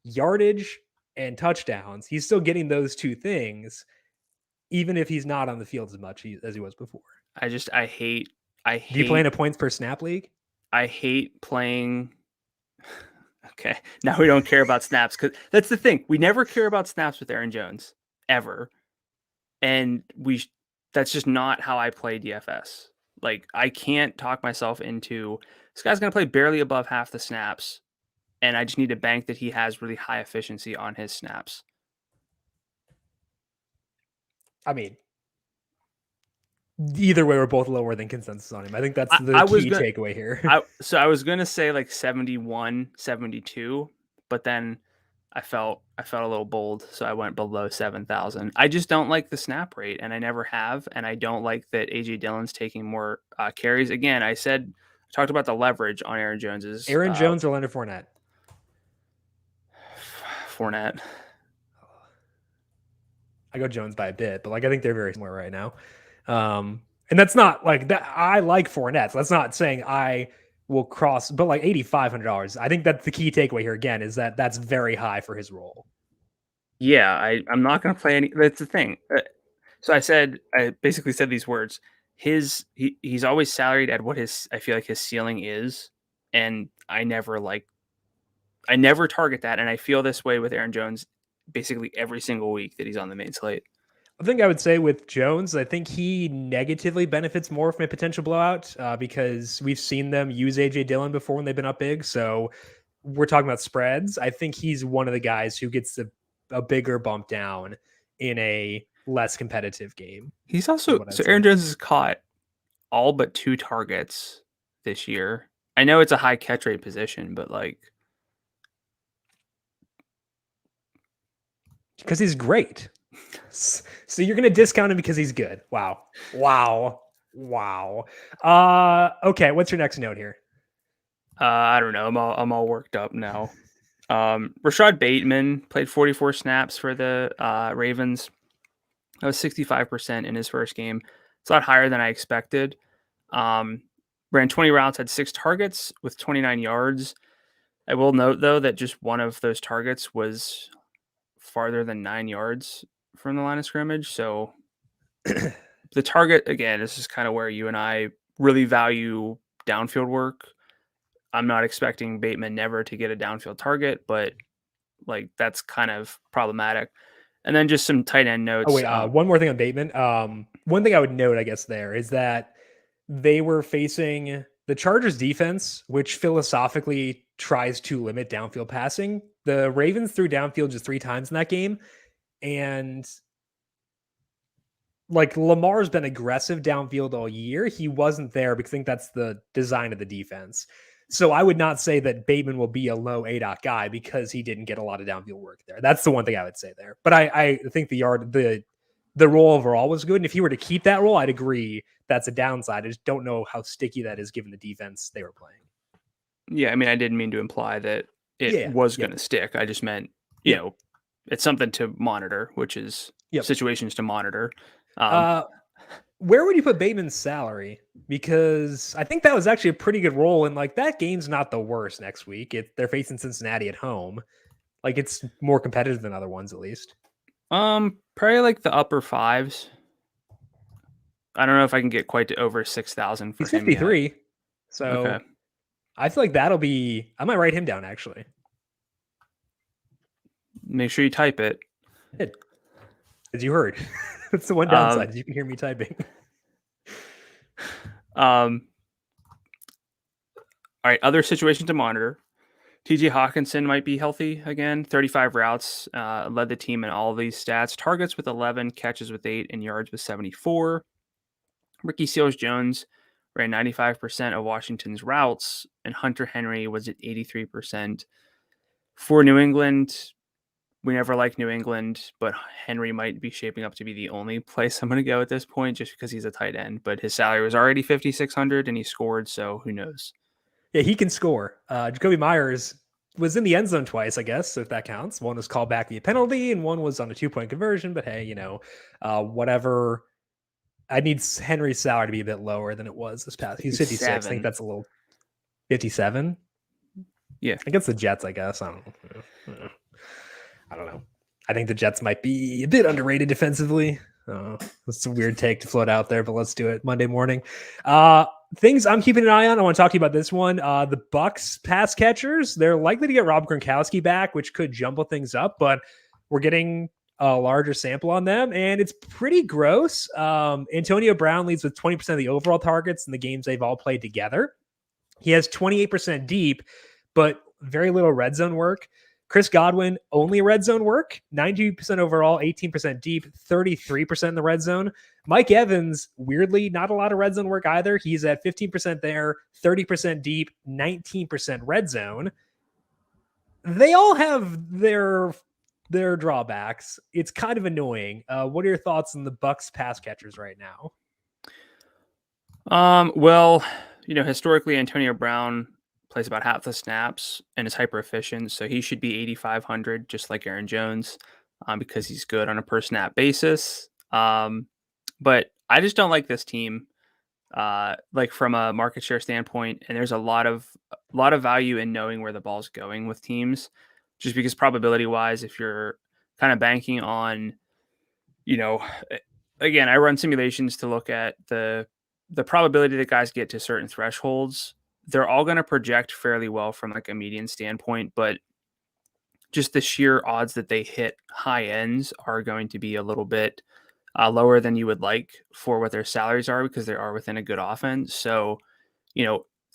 yardage and touchdowns. He's still getting those 2 things, even if he's not on the field as much as he was before. I hate. Do you play in a points per snap league? I hate playing. Okay, now we don't care about snaps because that's the thing. We never care about snaps with Aaron Jones ever. And that's just not how I play DFS. Like I can't talk myself into this guy's going to play barely above half the snaps. And I just need to bank that he has really high efficiency on his snaps. I mean, either way, we're both lower than consensus on him. I think that's the key takeaway here. So I was going to say like 71, 72, but then I felt a little bold, so I went below 7,000. I just don't like the snap rate, and I never have, and I don't like that Aj Dillon's taking more carries. Again, I talked about the leverage on Aaron Jones's. Aaron Jones or Leonard Fournette? Fournette. I go Jones by a bit, but like I think they're very similar right now. And that's not like that. I like Fournette. So that's not saying I will cross, but like $8,500. I think that's the key takeaway here again is that that's very high for his role. Yeah, I'm not going to play any. That's the thing. So I basically said these words. He's always salaried at what I feel like his ceiling is, and I never target that. And I feel this way with Aaron Jones basically every single week that he's on the main slate. I think I would say with Jones, I think he negatively benefits more from a potential blowout because we've seen them use Aj Dillon before when they've been up big. So we're talking about spreads. I think he's one of the guys who gets a bigger bump down in a less competitive game. He's also so Aaron Jones has caught all but 2 targets this year. I know it's a high catch rate position, but like because he's great. So you're going to discount him because he's good. Wow. Okay. What's your next note here? I don't know. I'm all worked up now. Rashad Bateman played 44 snaps for the Ravens. That was 65% in his first game. It's a lot higher than I expected. Ran 20 routes, had 6 targets with 29 yards. I will note, though, that just one of those targets was farther than 9 yards from the line of scrimmage. So the target, again, this is kind of where you and I really value downfield work. I'm not expecting Bateman never to get a downfield target, but like that's kind of problematic. And then just some tight end notes. Oh, wait, one more thing on Bateman. One thing I would note, I guess, there is that they were facing the Chargers defense, which philosophically tries to limit downfield passing. The Ravens threw downfield just 3 times in that game. And like Lamar's been aggressive downfield all year. He wasn't there because I think that's the design of the defense. So I would not say that Bateman will be a low ADOT guy because he didn't get a lot of downfield work there. That's the one thing I would say there. But I think the role overall was good. And if he were to keep that role, I'd agree that's a downside. I just don't know how sticky that is given the defense they were playing. Yeah, I mean, I didn't mean to imply that it was going to stick. I just meant, you know, it's something to monitor, which is situations to monitor. Where would you put Bateman's salary? Because I think that was actually a pretty good role. And like that game's not the worst next week. They're facing Cincinnati at home. Like it's more competitive than other ones, at least. Probably like the upper 5s. I don't know if I can get quite to over 6,000 for him. He's 53. Yet. So okay. I feel like that'll be, I might write him down actually. Make sure you type it. As you heard. That's the one downside is you can hear me typing. All right, other situations to monitor. TJ Hawkinson might be healthy again. 35 routes, led the team in all of these stats. Targets with 11, catches with 8, and yards with 74. Ricky Seals-Jones ran 95% of Washington's routes, and Hunter Henry was at 83%. For New England, we never liked New England, but Henry might be shaping up to be the only place I'm going to go at this point just because he's a tight end. But his salary was already $5,600 and he scored, so who knows? Yeah, he can score. Jacoby Meyers was in the end zone twice, I guess, if that counts. One was called back via penalty and one was on a 2-point conversion. But hey, whatever. I need Henry's salary to be a bit lower than it was this past. He's 56. I think that's a little 57. Yeah. Against the Jets, I guess. I don't know. I think the Jets might be a bit underrated defensively. It's a weird take to float out there, but let's do it Monday morning. Things I'm keeping an eye on. I want to talk to you about this one. The Bucks pass catchers, they're likely to get Rob Gronkowski back, which could jumble things up, but we're getting a larger sample on them, and it's pretty gross. Antonio Brown leads with 20% of the overall targets in the games they've all played together. He has 28% deep, but very little red zone work. Chris Godwin, only red zone work, 90% overall, 18% deep, 33% in the red zone. Mike Evans, weirdly, not a lot of red zone work either. He's at 15% there, 30% deep, 19% red zone. They all have their drawbacks. It's kind of annoying. What are your thoughts on the Bucks pass catchers right now? Well, historically, Antonio Brown plays about half the snaps and is hyper efficient, so he should be 8,500, just like Aaron Jones, because he's good on a per snap basis. But I just don't like this team, like from a market share standpoint. And there's a lot of value in knowing where the ball's going with teams, just because probability wise, if you're kind of banking on, again, I run simulations to look at the probability that guys get to certain thresholds. They're all going to project fairly well from like a median standpoint, but just the sheer odds that they hit high ends are going to be a little bit lower than you would like for what their salaries are because they are within a good offense. So,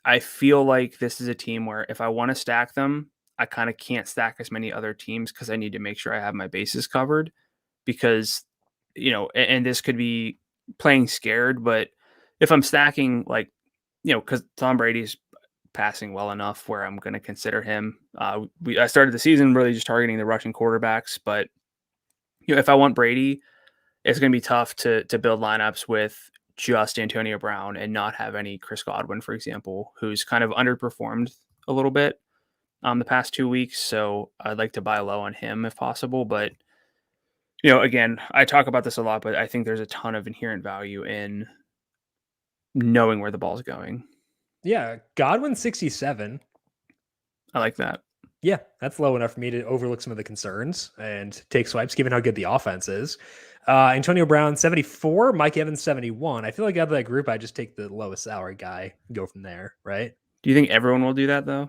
I feel like this is a team where if I want to stack them, I kind of can't stack as many other teams because I need to make sure I have my bases covered because, and this could be playing scared, but if I'm stacking because Tom Brady's passing well enough where I'm going to consider him. I started the season really just targeting the rushing quarterbacks, but if I want Brady, it's going to be tough to build lineups with just Antonio Brown and not have any Chris Godwin, for example, who's kind of underperformed a little bit the past 2 weeks. So I'd like to buy low on him if possible. But, again, I talk about this a lot, but I think there's a ton of inherent value in knowing where the ball's going. Yeah, Godwin 67. I like that. Yeah, that's low enough for me to overlook some of the concerns and take swipes, given how good the offense is. Antonio Brown 74, Mike Evans 71. I feel like out of that group, I just take the lowest salary guy and go from there, right? Do you think everyone will do that though?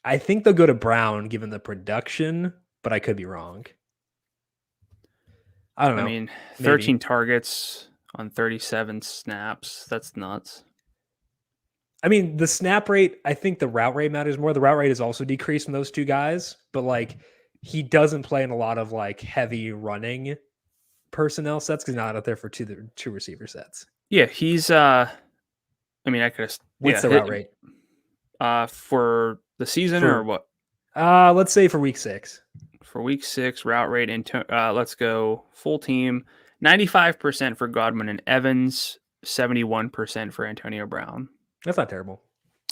I think they'll go to Brown given the production, but I could be wrong. I don't know. I mean, 13 targets on 37 snaps. That's nuts. I mean, the snap rate, I think the route rate matters more. The route rate is also decreased from those two guys, but he doesn't play in a lot of heavy running personnel sets because he's not out there for two receiver sets. Yeah, he's I could have. What's the route rate? For the season or what? Let's say for week 6. For week 6, route rate let's go full team. 95% for Godwin and Evans, 71% for Antonio Brown. That's not terrible.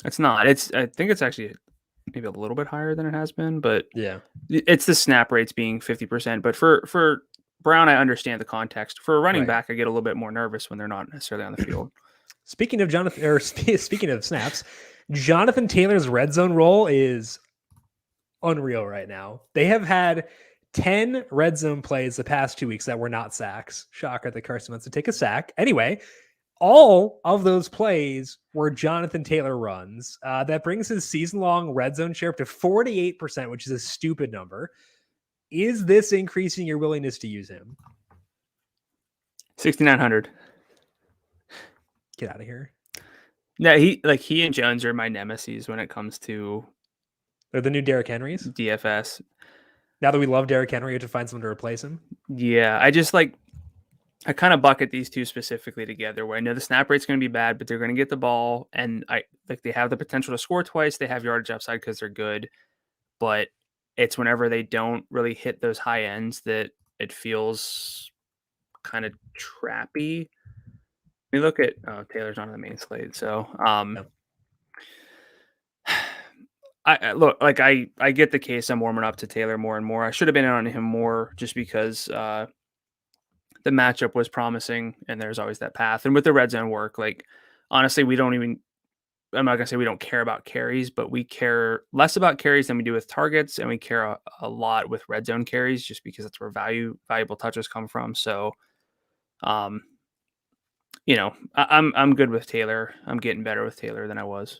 It's not. I think it's actually maybe a little bit higher than it has been, but yeah, it's the snap rates being 50%. But for Brown, I understand the context. For a running back, I get a little bit more nervous when they're not necessarily on the field. Speaking of speaking of snaps, Jonathan Taylor's red zone role is unreal right now. They have had 10 red zone plays the past 2 weeks that were not sacks. Shocker that Carson wants to take a sack. Anyway, all of those plays were Jonathan Taylor runs. That brings his season-long red zone share up to 48%, which is a stupid number. Is this increasing your willingness to use him? 6,900. Get out of here. Yeah, he and Jones are my nemesis when it comes to. They're the new Derrick Henrys. DFS. Now that we love Derrick Henry, you have to find someone to replace him. Yeah, I kind of bucket these two specifically together where I know the snap rate's going to be bad, but they're going to get the ball and they have the potential to score twice. They have yardage upside because they're good, but it's whenever they don't really hit those high ends that it feels kind of trappy. We look at Taylor's not on the main slate, so No. I get the case. I'm warming up to Taylor more and more. I should have been on him more just because the matchup was promising and there's always that path. And with the red zone work, honestly, I'm not going to say we don't care about carries, but we care less about carries than we do with targets. And we care a lot with red zone carries just because that's where valuable touches come from. So, I'm good with Taylor. I'm getting better with Taylor than I was.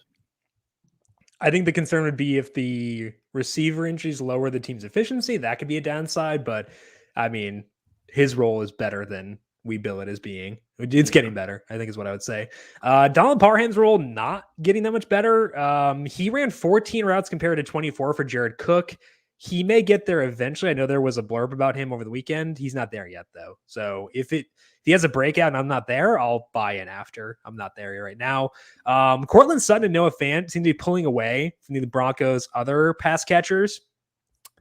I think the concern would be if the receiver injuries lower the team's efficiency, that could be a downside. But I mean, his role is better than we bill it as being. It's getting better, I think is what I would say. Donald Parham's role, not getting that much better. He ran 14 routes compared to 24 for Jared Cook. He may get there eventually. I know there was a blurb about him over the weekend. He's not there yet, though. So if he has a breakout and I'm not there, I'll buy in after. I'm not there right now. Cortland Sutton and Noah Fant seem to be pulling away from the Broncos' other pass catchers.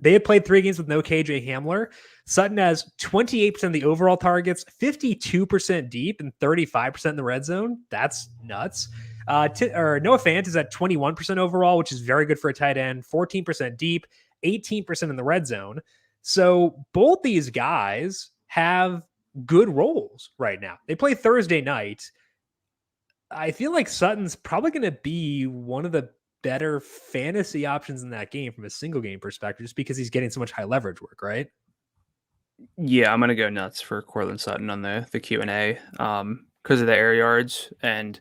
They had played 3 games with no KJ Hamler. Sutton has 28% of the overall targets, 52% deep, and 35% in the red zone. That's nuts. Noah Fant is at 21% overall, which is very good for a tight end, 14% deep, 18% in the red zone. So both these guys have good roles right now. They play Thursday night. I feel like Sutton's probably going to be one of the better fantasy options in that game from a single game perspective, just because he's getting so much high leverage work, right? Yeah, I'm going to go nuts for Cortland Sutton on the Q&A because of the air yards. And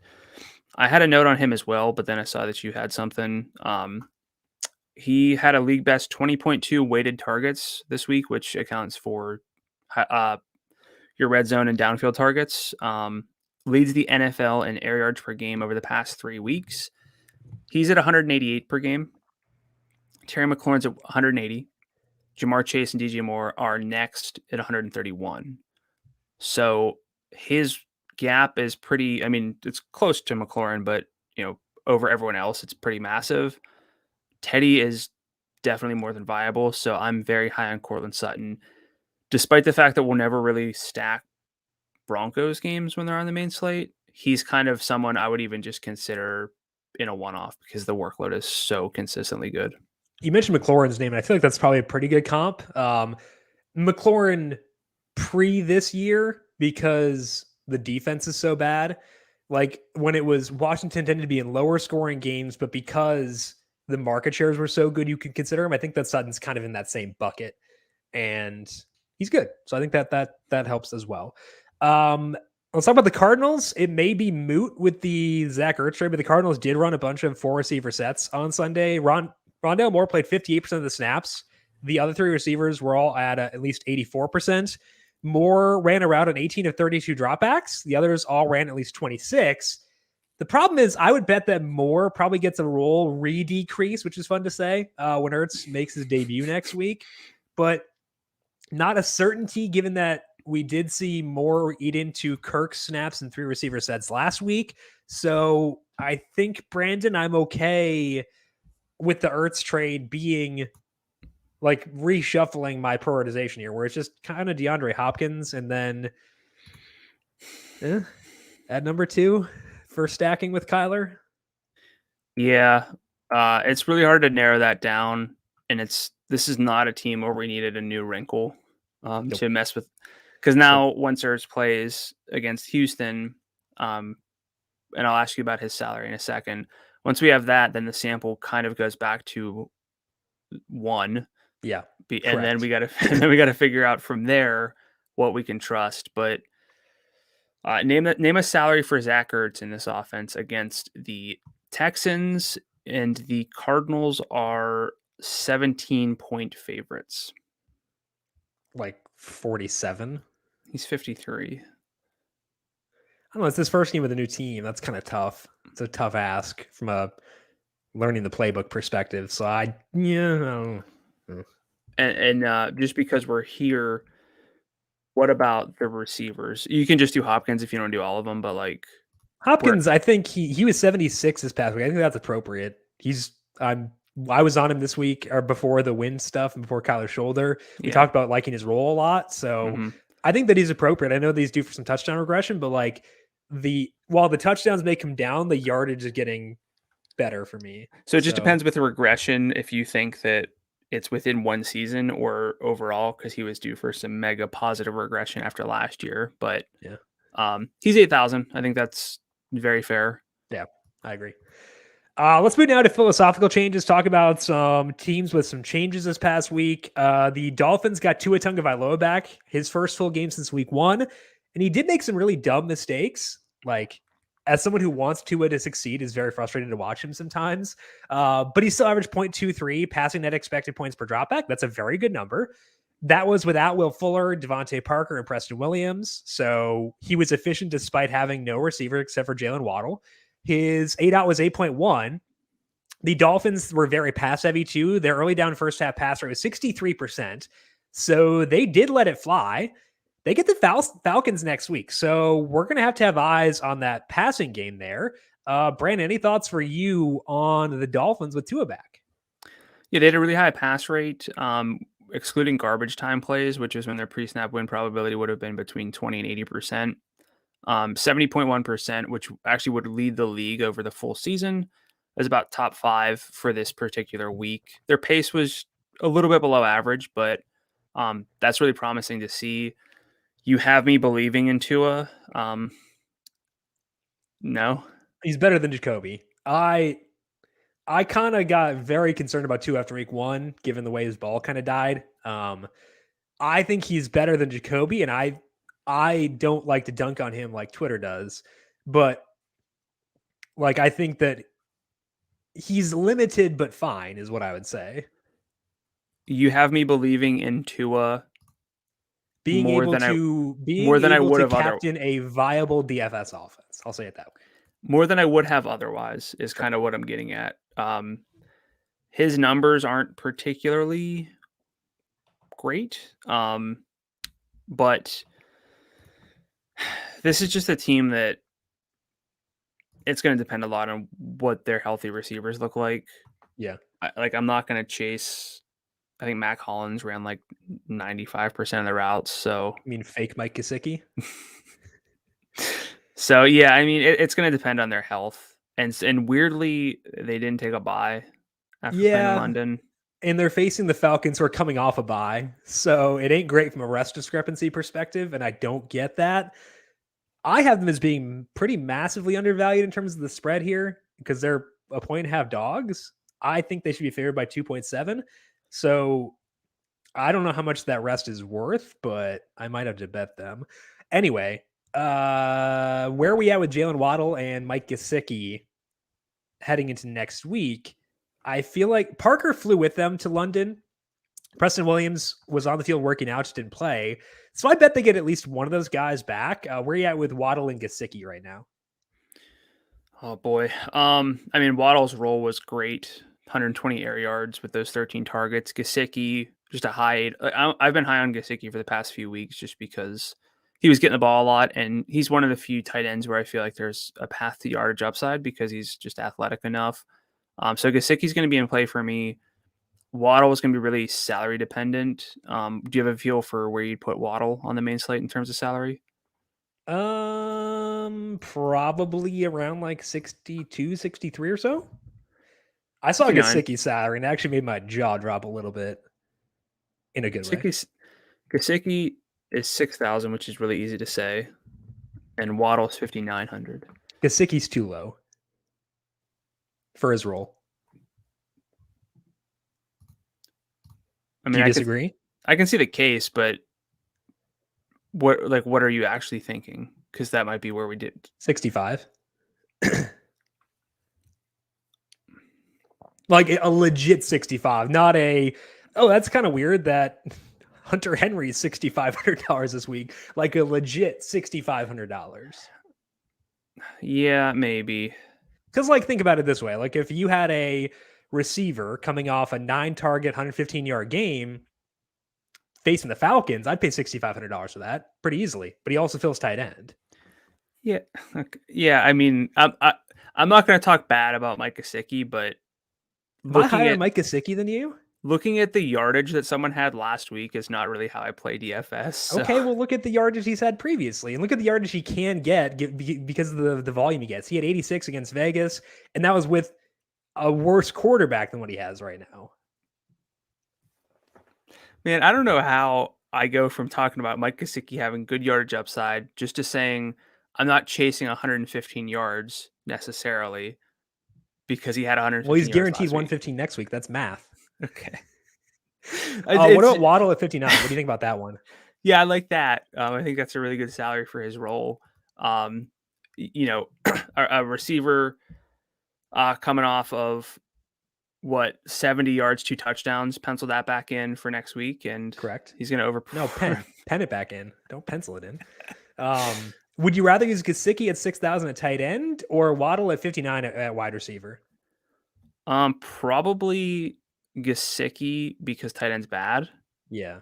I had a note on him as well, but then I saw that you had something. He had a league best 20.2 weighted targets this week, which accounts for your red zone and downfield targets. Leads the NFL in air yards per game over the past 3 weeks. He's at 188 per game. Terry McLaurin's at 180. Jamar Chase and DJ Moore are next at 131. So his gap is pretty, I mean, it's close to McLaurin, but, over everyone else, it's pretty massive. Teddy is definitely more than viable. So I'm very high on Courtland Sutton, despite the fact that we'll never really stack Broncos games when they're on the main slate. He's kind of someone I would even just consider in a one-off because the workload is so consistently good. You mentioned McLaurin's name, and I feel like that's probably a pretty good comp. McLaurin pre this year, because the defense is so bad. Like when it was Washington tended to be in lower scoring games, but because the market shares were so good, you could consider him. I think that Sutton's kind of in that same bucket, and he's good. So I think that helps as well. Let's talk about the Cardinals. It may be moot with the Zach Ertz trade, but the Cardinals did run a bunch of 4 receiver sets on Sunday. Rondale Moore played 58% of the snaps. The other 3 receivers were all at least 84%. Moore ran around an 18 of 32 dropbacks. The others all ran at least 26. The problem is I would bet that Moore probably gets a role re-decrease, which is fun to say, when Ertz makes his debut next week. But not a certainty given that we did see Moore eat into Kirk's snaps and 3 receiver sets last week. So I think, Brandon, I'm okay with the Ertz trade being like reshuffling my prioritization here, where it's just kind of DeAndre Hopkins and then at number 2 for stacking with Kyler. Yeah. It's really hard to narrow that down. And this is not a team where we needed a new wrinkle to mess with. Because now once Ertz plays against Houston, and I'll ask you about his salary in a second. Once we have that, then the sample kind of goes back to 1. Yeah. And then we got to figure out from there what we can trust. But name a salary for Zach Ertz in this offense against the Texans, and the Cardinals are 17-point favorites. Like 47. He's 53. I don't know. It's his first game with a new team. That's kind of tough. It's a tough ask from a learning the playbook perspective. So I don't know. And just because we're here, what about the receivers? You can just do Hopkins if you don't do all of them, but like Hopkins, I think he was 76 this past week. I think that's appropriate. I was on him this week or before the win stuff and before Kyler's shoulder. We talked about liking his role a lot. So I think that he's appropriate. I know that he's due for some touchdown regression, but like while the touchdowns may come down, the yardage is getting better for me. So it just depends with the regression if you think that it's within one season or overall, because he was due for some mega positive regression after last year. But he's 8,000. I think that's very fair. Yeah, I agree. Let's move now to philosophical changes. Talk about some teams with some changes this past week. The Dolphins got Tua Tagovailoa back, his first full game since week 1, and he did make some really dumb mistakes. Like, as someone who wants Tua to succeed, is very frustrating to watch him sometimes. But he still averaged 0.23 passing net expected points per dropback. That's a very good number. That was without Will Fuller, Devontae Parker, and Preston Williams. So he was efficient despite having no receiver except for Jaylen Waddle. His 8-out was 8.1. The Dolphins were very pass heavy too. Their early down first half pass rate was 63%. So they did let it fly. They get the Falcons next week. So we're going to have eyes on that passing game there. Brandon, any thoughts for you on the Dolphins with Tua back? Yeah, they had a really high pass rate, excluding garbage time plays, which is when their pre-snap win probability would have been between 20 and 80%. 70.1%, which actually would lead the league over the full season, is about top 5 for this particular week. Their pace was a little bit below average, but that's really promising to see. You have me believing in Tua. No, he's better than Jacoby. I kind of got very concerned about Tua after week 1, given the way his ball kind of died. I think he's better than Jacoby, and I don't like to dunk on him like Twitter does, but like I think that he's limited but fine is what I would say. You have me believing in Tua being more able than to I would have captain a viable DFS offense. I'll say it that way. more than I would have otherwise is kind of what I'm getting at. His numbers aren't particularly great, but this is just a team that it's going to depend a lot on what their healthy receivers look like. Yeah. I'm not going to chase. I think Mac Hollins ran like 95% of the routes. So I mean, fake Mike Gosicki. So yeah, I mean, it's going to depend on their health, and weirdly, they didn't take a bye after playing in London. And they're facing the Falcons, who are coming off a bye, so it ain't great from a rest discrepancy perspective, and I don't get that. I have them as being pretty massively undervalued in terms of the spread here because they're a 1.5 dogs. I think they should be favored by 2.7. So I don't know how much that rest is worth, but I might have to bet them. Anyway, where are we at with Jaylen Waddle and Mike Gosicki heading into next week? I feel like Parker flew with them to London. Preston Williams was on the field working out, just didn't play. So I bet they get at least one of those guys back. Where are you at with Waddle and Gosicki right now? Oh boy. I mean, Waddle's role was great. 120 air yards with those 13 targets. Gosicki, just a high. I've been high on Gosicki for the past few weeks just because he was getting the ball a lot, and he's one of the few tight ends where I feel like there's a path to yardage upside because he's just athletic enough. So Gosicki's going to be in play for me. Waddle is going to be really salary dependent. Do you have a feel for where you'd put Waddle on the main slate in terms of salary? Probably around like 62, 63 or so. I saw 59. Gosicki's salary and it actually made my jaw drop a little bit in a good way. Gosicki is 6,000, which is really easy to say, and Waddle's 5,900. Gosicki's too low for his role. I mean, do you disagree? I can see the case, but what are you actually thinking? Because that might be where we did 65. Like a legit 65, not a, oh, that's kind of weird that Hunter Henry is $6,500 this week. Like a legit $6,500. Yeah, maybe. Because like, think about it this way. Like if you had a receiver coming off a 9-target, 115-yard game facing the Falcons, I'd pay $6,500 for that pretty easily. But he also fills tight end. Yeah. Okay. Yeah. I mean, I'm not going to talk bad about Mike Gosicki, but am I higher on Mike Gosicki than you? Looking at the yardage that someone had last week is not really how I play DFS. So. Okay, well, look at the yardage he's had previously, and look at the yardage he can get because of the volume he gets. He had 86 against Vegas, and that was with a worse quarterback than what he has right now. Man, I don't know how I go from talking about Mike Gosicki having good yardage upside just to saying I'm not chasing 115 yards necessarily because he had 115. Well, he's guaranteed 115 next week. That's math. Okay. What about Waddle at 59? What do you think about that one? Yeah, I like that. I think that's a really good salary for his role. A receiver coming off of 70 yards, 2 touchdowns. Pencil that back in for next week, and correct. He's going to overperform. No, pen it back in. Don't pencil it in. Would you rather use Gosicki at 6,000 at tight end or Waddle at 59 at wide receiver? Probably Gosicki because tight end's bad. Yeah.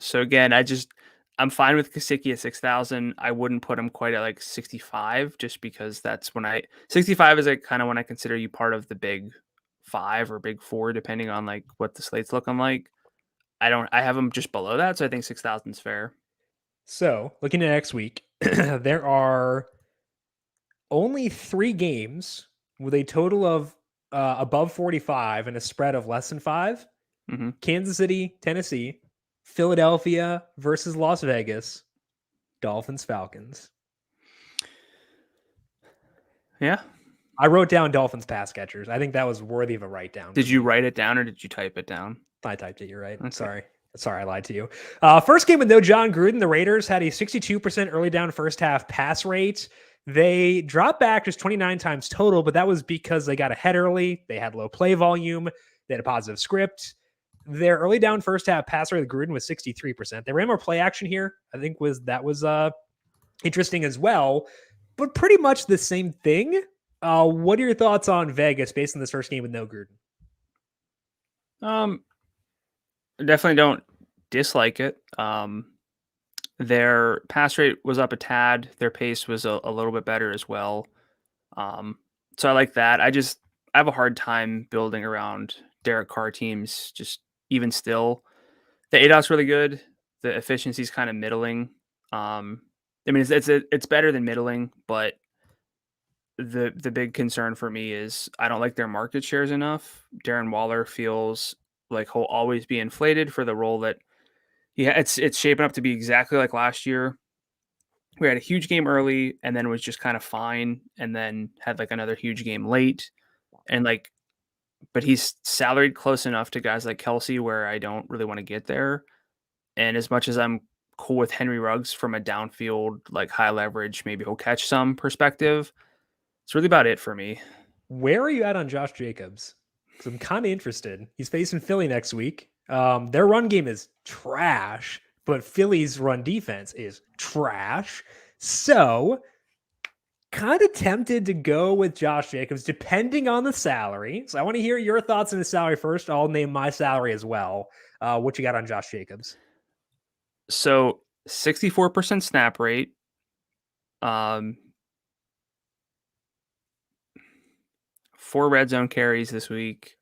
So again, I'm fine with Gosicki at 6,000. I wouldn't put him quite at like 65 just because that's when 65 is like kind of when I consider you part of the big 5 or big 4, depending on like what the slate's looking like. I have him just below that. So I think 6,000 is fair. So looking at next week, there are only 3 games with a total of above 45 and a spread of less than 5. Mm-hmm. Kansas City, Tennessee, Philadelphia versus Las Vegas, Dolphins, Falcons. Yeah. I wrote down Dolphins pass catchers. I think that was worthy of a write down. Did you write it down or did you type it down? I typed it. You're right. Okay. Sorry, I lied to you. First game with no John Gruden. The Raiders had a 62% early down first half pass rate. They dropped back just 29 times total, but that was because they got ahead early. They had low play volume. They had a positive script. their early down first half pass rate with Gruden was 63%. They ran more play action here. I think was interesting as well, but pretty much the same thing. What are your thoughts on Vegas based on this first game with no Gruden? Definitely don't dislike it. Their pass rate was up a tad. Their pace was a little bit better as well. So I like that. I have a hard time building around Derek Carr teams. Just even still, the ADOT's really good. The efficiency's kind of middling. I mean, it's better than middling, but the big concern for me is I don't like their market shares enough. Darren Waller feels like he'll always be inflated for the role that it's shaping up to be exactly like last year. We had a huge game early and then was just kind of fine, and then had like another huge game late, and like, but he's salaried close enough to guys like Kelsey where I don't really want to get there. And as much as I'm cool with Henry Ruggs from a downfield, like high leverage, maybe he'll catch some perspective, it's really about it for me. Where are you at on Josh Jacobs? Because I'm kind of interested. He's facing Philly next week. Their run game is trash, but Philly's run defense is trash. So kind of tempted to go with Josh Jacobs, depending on the salary. So I want to hear your thoughts on the salary first. I'll name my salary as well. What you got on Josh Jacobs? So 64% snap rate. 4 red zone carries this week.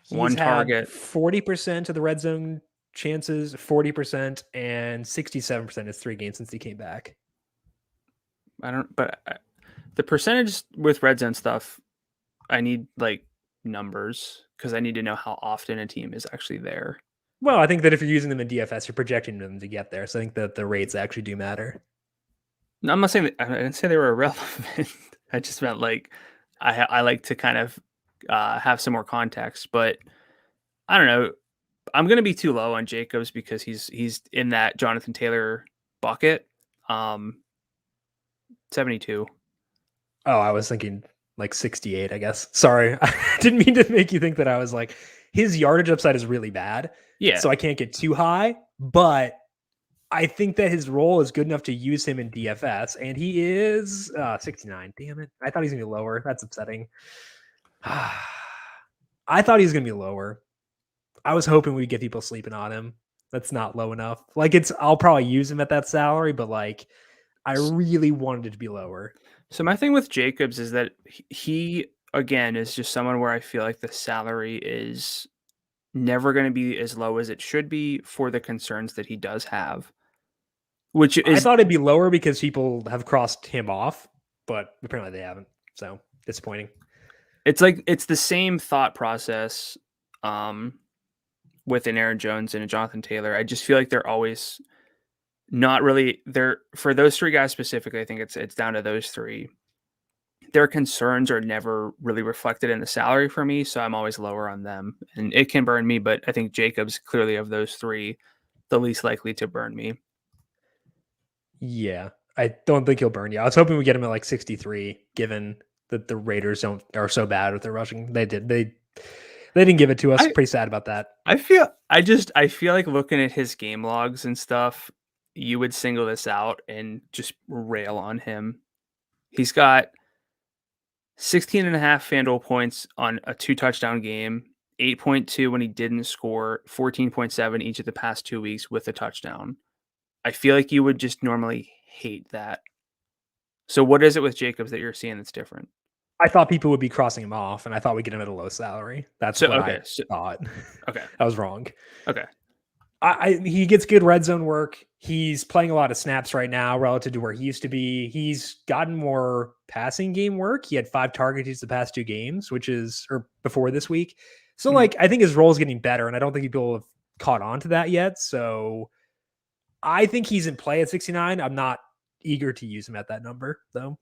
He's one target. 40% of the red zone chances, 40%, and 67% is 3 games since he came back. The percentage with red zone stuff, I need like numbers because I need to know how often a team is actually there. Well, I think that if you're using them in DFS, you're projecting them to get there. So I think that the rates actually do matter. No, I'm not saying that, I didn't say they were irrelevant. I just meant like I like to kind of have some more context, but I don't know. I'm going to be too low on Jacobs because he's in that Jonathan Taylor bucket. 72. Oh, I was thinking like 68, I guess. Sorry. I didn't mean to make you think that I was like, his yardage upside is really bad. Yeah. So I can't get too high, but I think that his role is good enough to use him in DFS, and he is 69. Damn it. I thought he was going to be lower. That's upsetting. I thought he was going to be lower. I was hoping we'd get people sleeping on him. That's not low enough. Like I'll probably use him at that salary, but like I really wanted it to be lower. So my thing with Jacobs is that he again is just someone where I feel like the salary is never going to be as low as it should be for the concerns that he does have. Which is, I thought it'd be lower because people have crossed him off, but apparently they haven't. So disappointing. It's like it's the same thought process with an Aaron Jones and a Jonathan Taylor. I just feel like they're always not really there for those 3 guys specifically. I think it's down to those 3. Their concerns are never really reflected in the salary for me, so I'm always lower on them, and it can burn me. But I think Jacobs clearly of those 3, the least likely to burn me. Yeah, I don't think he'll burn you. I was hoping we get him at like 63, given that the Raiders are so bad with their rushing. They didn't give it to us. Pretty sad about that. I feel like looking at his game logs and stuff, you would single this out and just rail on him. He's got 16.5 FanDuel points on a 2 touchdown game, 8.2 when he didn't score, 14.7 each of the past 2 weeks with a touchdown. I feel like you would just normally hate that. So what is it with Jacobs that you're seeing that's different? I thought people would be crossing him off, and I thought we'd get him at a low salary. That's what I thought. Okay. I was wrong. Okay. He gets good red zone work. He's playing a lot of snaps right now relative to where he used to be. He's gotten more passing game work. He had 5 targets the past 2 games, or before this week. So like, I think his role is getting better, and I don't think people have caught on to that yet. So I think he's in play at 69. I'm not eager to use him at that number though.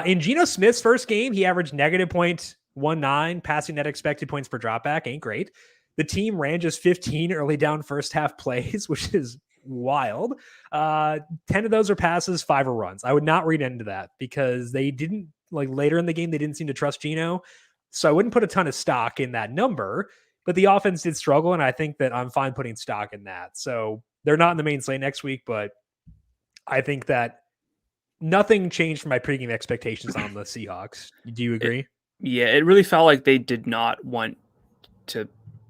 In Gino Smith's first game, he averaged negative 0.19 passing net expected points per dropback. Ain't great. The team ran just 15 early down first half plays, which is wild. 10 of those are passes, 5 are runs. I would not read into that because they didn't, like later in the game, they didn't seem to trust Gino. So I wouldn't put a ton of stock in that number. but the offense did struggle, and I think that I'm fine putting stock in that. So they're not in the main slate next week, but I think that nothing changed from my pregame expectations on the Seahawks. Do you agree? It really felt like they did not want to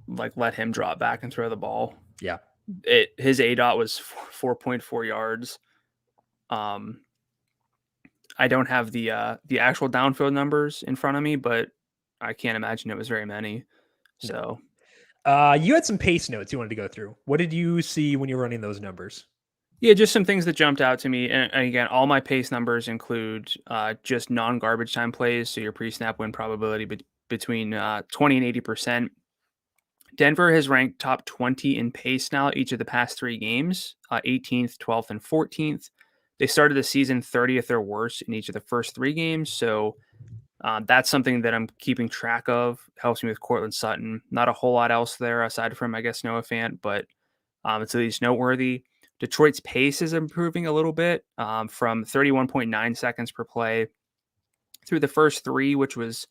like let him drop back and throw the ball. Yeah. His ADOT was 4.4 yards. I don't have the actual downfield numbers in front of me, but I can't imagine it was very many. So, you had some pace notes you wanted to go through. What did you see when you were running those numbers? Yeah, just some things that jumped out to me. And again, all my pace numbers include just non-garbage time plays. So your pre-snap win probability between 20 and 80%. Denver has ranked top 20 in pace now each of the past 3 games, 18th, 12th, and 14th. They started the season 30th or worse in each of the first 3 games. So that's something that I'm keeping track of. Helps me with Cortland Sutton. Not a whole lot else there aside from, I guess, Noah Fant, but it's at least noteworthy. Detroit's pace is improving a little bit from 31.9 seconds per play through the first 3, which was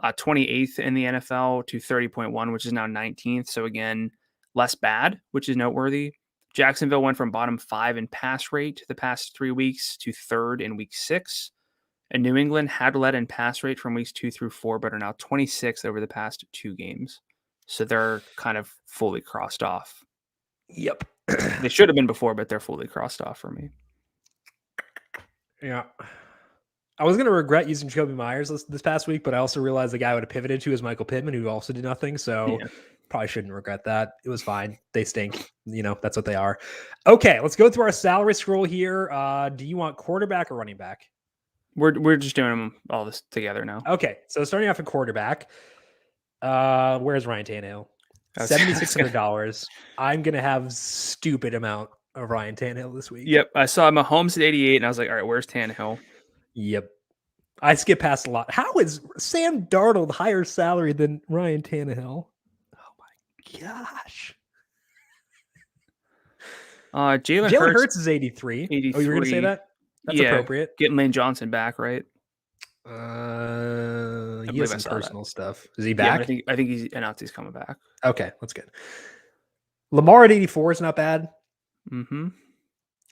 28th in the NFL, to 30.1, which is now 19th. So again, less bad, which is noteworthy. Jacksonville went from bottom 5 in pass rate the past 3 weeks to 3rd in week 6. And New England had led in pass rate from weeks 2 through 4, but are now 26th over the past 2 games. So they're kind of fully crossed off. Yep. They should have been before, but they're fully crossed off for me. Yeah. I was going to regret using Jacoby Meyers this past week, but I also realized the guy I would have pivoted to is Michael Pittman, who also did nothing. So probably shouldn't regret that. It was fine. They stink. That's what they are. Okay, let's go through our salary scroll here. Do you want quarterback or running back? We're just doing them all this together now. Okay, so starting off at quarterback, where's Ryan Tannehill? $7,600. I'm gonna have stupid amount of Ryan Tannehill this week. Yep, I saw Mahomes at 88, and I was like, all right, where's Tannehill? Yep, I skip past a lot. How is Sam Darnold higher salary than Ryan Tannehill? Oh my gosh. Jalen Hurts is 83. 83. Oh, you were gonna say that? That's appropriate. Getting Lane Johnson back, right? He has some personal stuff. Is he back? Yeah, I think he's announced he's coming back. Okay, that's good. Lamar at 84 is not bad. Mm-hmm.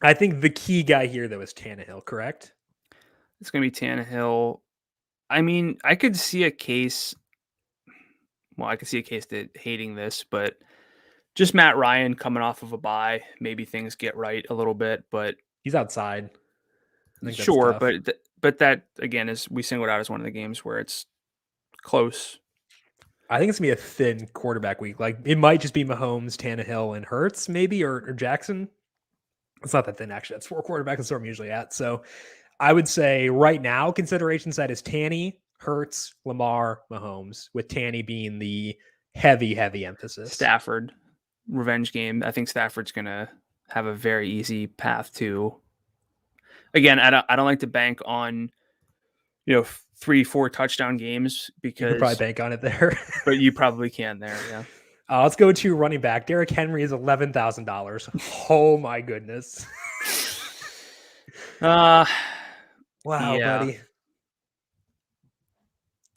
I think the key guy here, though, is Tannehill, correct? It's going to be Tannehill. I mean, I could see a case. Well, I could see a case that hating this, but just Matt Ryan coming off of a bye, maybe things get right a little bit, but he's outside. Sure, but that again is we singled out as one of the games where it's close. I think it's gonna be a thin quarterback week. Like it might just be Mahomes, Tannehill, and Hurts, maybe, or Jackson. It's not that thin actually. That's 4 quarterbacks that's where I'm usually at. So I would say right now consideration set is Tanny, Hurts, Lamar, Mahomes, with Tanny being the heavy emphasis. Stafford revenge game. I think Stafford's gonna have a very easy path to. Again, I don't like to bank on, 3-4 touchdown games because you could probably bank on it there, but you probably can there. Yeah. Let's go to running back. Derrick Henry is $11,000. Oh my goodness. Wow, buddy.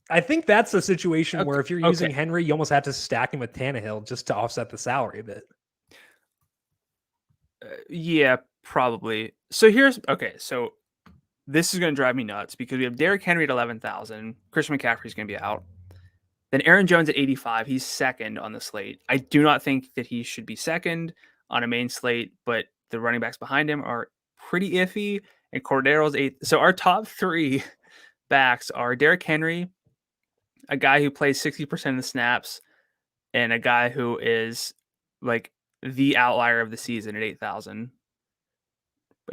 I think that's a situation where if you're using Henry, you almost have to stack him with Tannehill just to offset the salary a bit. Yeah, probably. So so this is going to drive me nuts because we have Derrick Henry at 11,000. Christian McCaffrey's going to be out. Then Aaron Jones at 85. He's second on the slate. I do not think that he should be second on a main slate, but the running backs behind him are pretty iffy. And Cordero's 8th. So our top 3 backs are Derrick Henry, a guy who plays 60% of the snaps, and a guy who is like the outlier of the season at 8,000.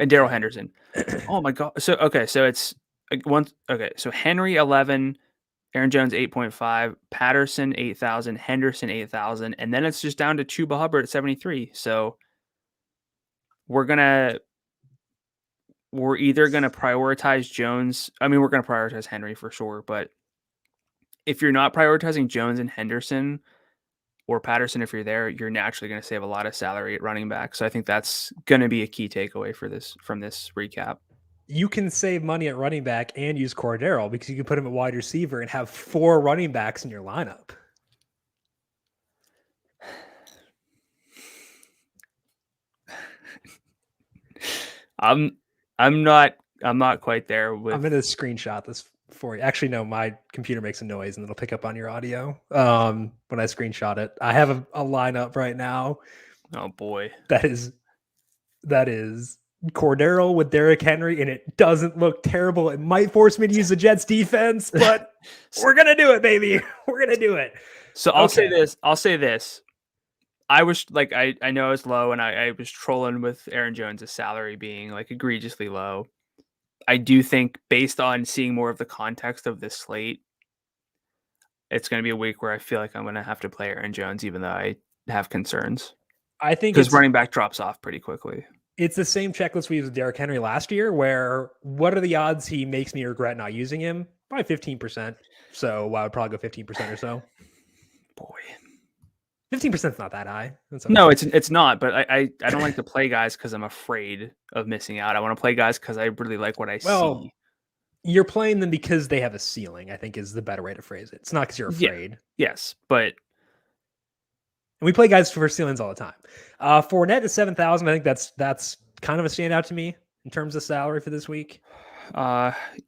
And Daryl Henderson. Oh my God. So it's so Henry 11, Aaron Jones 8.5, Patterson 8,000, Henderson 8,000, and then it's just down to Chuba Hubbard at 73. So we're either gonna prioritize Jones. I mean, we're gonna prioritize Henry for sure, but if you're not prioritizing Jones and Henderson or Patterson, if you're there, you're naturally going to save a lot of salary at running back. So I think that's going to be a key takeaway from this recap. You can save money at running back and use Cordero because you can put him at wide receiver and have 4 running backs in your lineup. I'm not quite there I'm with. gonna screenshot this for you. Actually, no, my computer makes a noise and it'll pick up on your audio. When I screenshot it, I have a lineup right now. Oh boy, that is Cordero with Derrick Henry, and it doesn't look terrible. It might force me to use the Jets defense, but we're gonna do it, baby. We're gonna do it. So I'll say this. I was like, I know it's low, and I was trolling with Aaron Jones' salary being like egregiously low. I do think, based on seeing more of the context of this slate, it's going to be a week where I feel like I'm going to have to play Aaron Jones, even though I have concerns. I think because running back drops off pretty quickly. It's the same checklist we used with Derrick Henry last year, where what are the odds he makes me regret not using him? Probably 15%. So I would probably go 15% or so. Boy. 15% is not that high. Okay. No, it's not. But I don't like to play guys because I'm afraid of missing out. I want to play guys because I really like what I see. You're playing them because they have a ceiling, I think is the better way to phrase it. It's not because you're afraid. Yeah. Yes, but... And we play guys for ceilings all the time. Fournette is 7,000. I think that's kind of a standout to me in terms of salary for this week.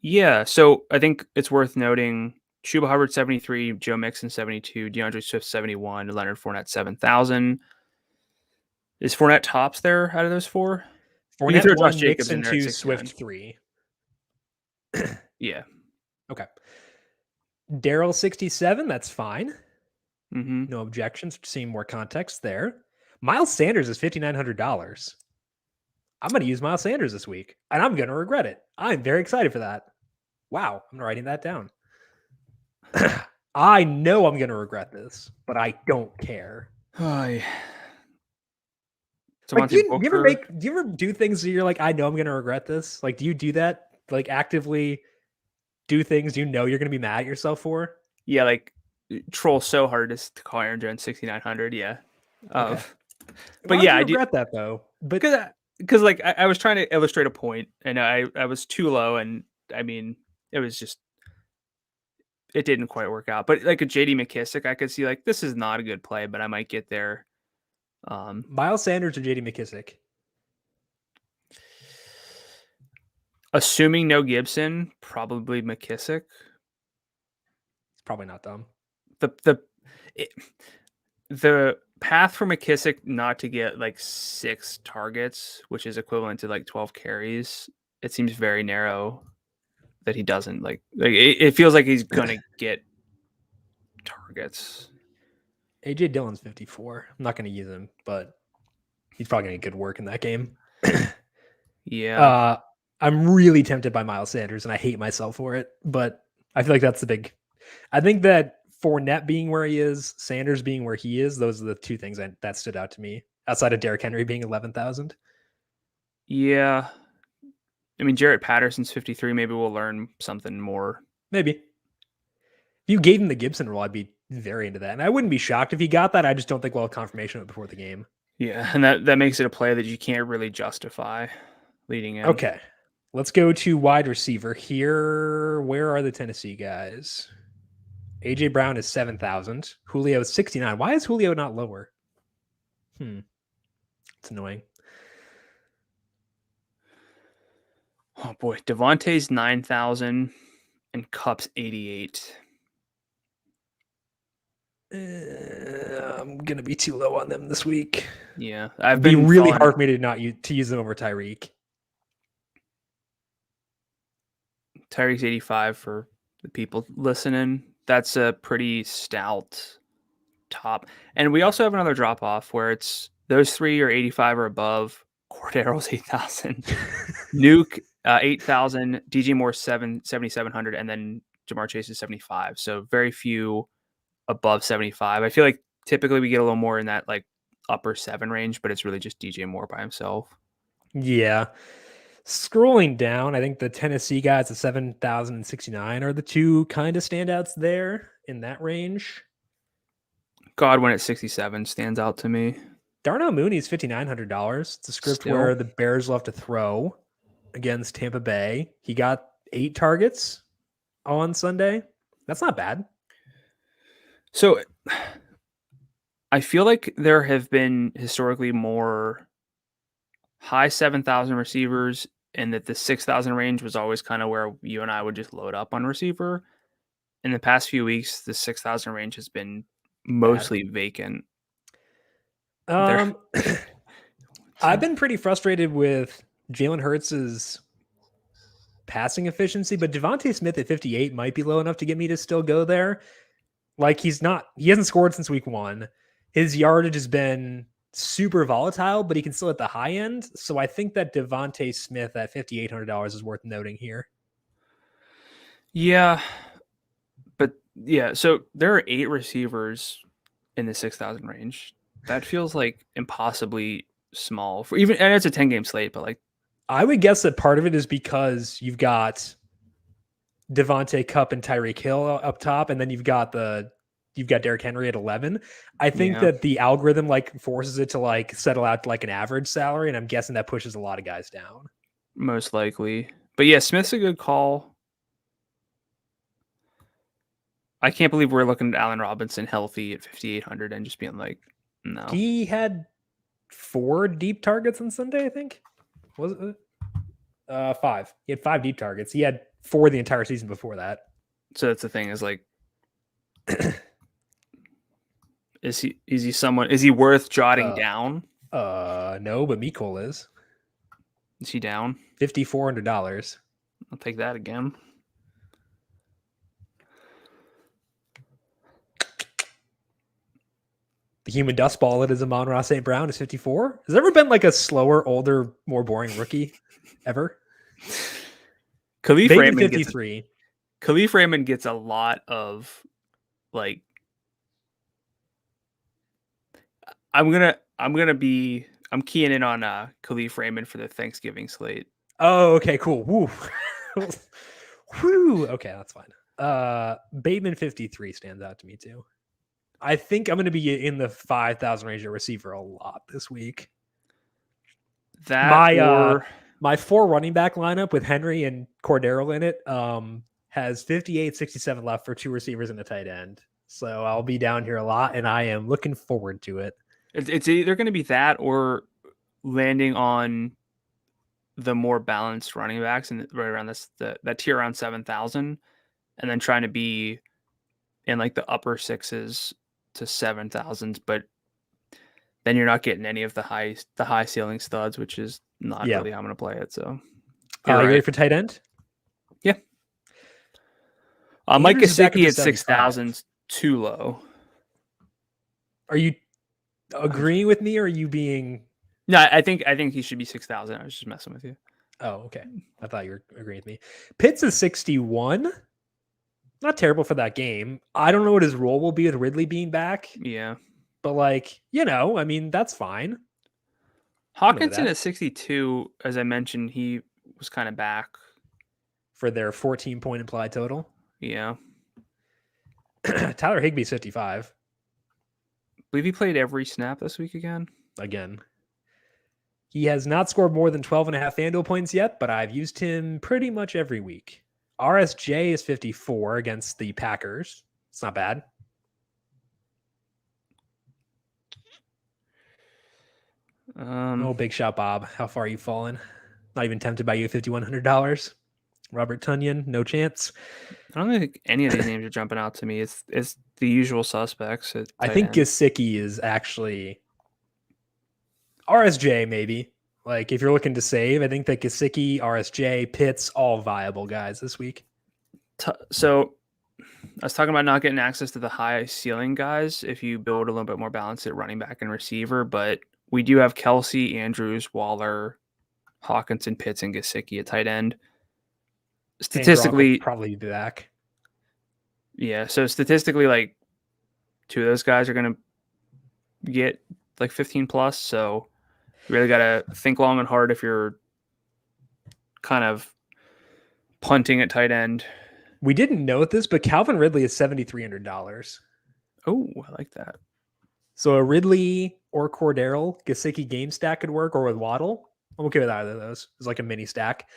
Yeah. So I think it's worth noting Chuba Hubbard 73, Joe Mixon 72, DeAndre Swift 71, Leonard Fournette 7,000. Is Fournette tops there out of those four? Fournette 1, Mixon 2, Swift 3. Yeah. Okay. Daryl 67. That's fine. Mm-hmm. No objections. Seeing more context there. Miles Sanders is $5,900. I'm going to use Miles Sanders this week, and I'm going to regret it. I'm very excited for that. Wow, I'm writing that down. I know I'm going to regret this, but I don't care. Like, do you ever do things where you're like, I know I'm going to regret this? Like, do you do that? Like, actively do things you know you're going to be mad at yourself for? Yeah, like troll so hard to call Aaron Jones 6,900. Yeah. Okay. But yeah, I regret that though. But because like I was trying to illustrate a point, and I was too low, and I mean it didn't quite work out. But like a JD McKissick, I could see like this is not a good play, but I might get there. Miles Sanders or JD McKissick? Assuming no Gibson, probably McKissick. It's probably not dumb. The path for McKissick not to get like 6 targets, which is equivalent to like 12 carries, it seems very narrow. That he doesn't like it feels like he's gonna get targets. Aj Dillon's 54. I'm not gonna use him, but he's probably gonna get good work in that game. Yeah. I'm really tempted by Miles Sanders, and I hate myself for it, but I feel like that's the big. I think that Fournette being where he is, Sanders being where he is, those are the two things that stood out to me outside of Derrick Henry being 11,000. Yeah. I mean, Jarrett Patterson's 53. Maybe we'll learn something more. Maybe. If you gave him the Gibson role, I'd be very into that. And I wouldn't be shocked if he got that. I just don't think we'll have confirmation of it before the game. Yeah, and that makes it a play that you can't really justify leading in. Okay. Let's go to wide receiver here. Where are the Tennessee guys? AJ Brown is 7,000. Julio is 69. Why is Julio not lower? It's annoying. Oh boy, Devante's 9,000 and Cup's 88. I'm gonna be too low on them this week. Yeah, It'd be really hard for me to use them over Tyreek. Tyreek's 85 for the people listening. That's a pretty stout top. And we also have another drop off where it's those three are 85 or above. Cordero's 8,000. Nuke 8,000. DJ Moore 7,700, and then Jamar Chase is 75. So very few above 75. I feel like typically we get a little more in that like upper 7 range, but it's really just DJ Moore by himself. Yeah. Scrolling down, I think the Tennessee guys at 7,069 are the two kind of standouts there in that range. Godwin at 67 stands out to me. Darnell Mooney's $5,900. It's a script where the Bears love to throw against Tampa Bay. He got 8 targets on Sunday. That's not bad. So I feel like there have been historically more high 7,000 receivers, and that the 6,000 range was always kind of where you and I would just load up on receiver. In the past few weeks, the 6,000 range has been mostly vacant. I've been pretty frustrated with Jalen Hurts' passing efficiency, but Devante Smith at 58 might be low enough to get me to still go there. Like he hasn't scored since week 1. His yardage has been super volatile, but he can still hit the high end. So I think that Devante Smith at $5,800 is worth noting here. Yeah. But yeah, so there are 8 receivers in the 6,000 range. That feels like impossibly small for even, and it's a 10-game slate, but like, I would guess that part of it is because you've got Devontae, Kupp, and Tyreek Hill up top, and then you've got Derrick Henry at 11. I think that the algorithm like forces it to like settle out to like an average salary, and I'm guessing that pushes a lot of guys down. Most likely. But yeah, Smith's a good call. I can't believe we're looking at Allen Robinson healthy at 5,800 and just being like, no. He had 4 deep targets on Sunday, I think. Was it? 5. He had 5 deep targets. He had 4 the entire season before that. So that's the thing is like, is he worth jotting down? No, but Mecole is. Is he down? $5,400. I'll take that again. The human dust ball that is Amon-Ra St. Brown is 54. Has there ever been like a slower, older, more boring rookie ever? Khalif Raymond 53. Khalif Raymond gets a lot of like. I'm keying in on Khalif Raymond for the Thanksgiving slate. Oh, okay, cool. Woo. Woo. Okay, that's fine. Bateman 53 stands out to me too. I think I'm going to be in the 5,000 range at receiver a lot this week. My 4 running back lineup with Henry and Cordero in it has 58, 67 left for 2 receivers and a tight end. So I'll be down here a lot, and I am looking forward to it. It's either going to be that or landing on the more balanced running backs and right around that tier around 7,000, and then trying to be in like the upper 6s to 7,000s, but then you're not getting any of the high ceiling studs, which is not really how I'm going to play it. So, are you ready for tight end? Yeah. Mike Gosicki at 6,000 too low. Are you agreeing with me, or are you being? No, I think he should be 6,000. I was just messing with you. Oh, okay. I thought you were agreeing with me. Pitts is 61. Not terrible for that game. I don't know what his role will be with Ridley being back. Yeah. But like, I mean, that's fine. Hawkinson at 62, as I mentioned, he was kind of back. For their 14-point implied total. Yeah. Tyler Higbee's 55. I believe he played every snap this week again. He has not scored more than 12.5 FanDuel points yet, but I've used him pretty much every week. RSJ is 54 against the Packers. It's not bad. Oh, big shot, Bob. How far are you falling? Not even tempted by you, $5,100. Robert Tonyan, no chance. I don't think any of these names are jumping out to me. It's the usual suspects. I think Gosicki is actually RSJ, maybe. Like, if you're looking to save, I think that Gosicki, RSJ, Pitts, all viable guys this week. So I was talking about not getting access to the high ceiling guys if you build a little bit more balance at running back and receiver, but we do have Kelsey, Andrews, Waller, Hawkinson, Pitts, and Gosicki at tight end. Statistically, probably be back. Yeah, so statistically, like 2 of those guys are going to get like 15 plus, so you really got to think long and hard if you're kind of punting at tight end. We didn't note this, but Calvin Ridley is $7,300. Oh, I like that. So a Ridley or Cordero Gosicki game stack could work, or with Waddle. I'm okay with either of those. It's like a mini stack.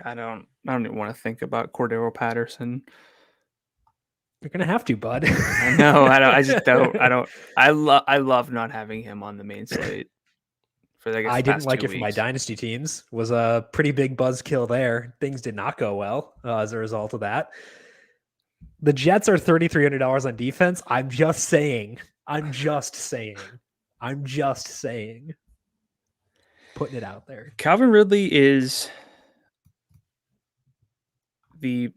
I don't even want to think about Cordero Patterson. You're gonna have to, bud. I know. I just don't. I love not having him on the main slate. for the I didn't like 2 it for my weeks. dynasty teams. Was a pretty big buzzkill there. Things did not go well as a result of that. The Jets are $3,300 on defense. I'm just saying. Putting it out there. Calvin Ridley is the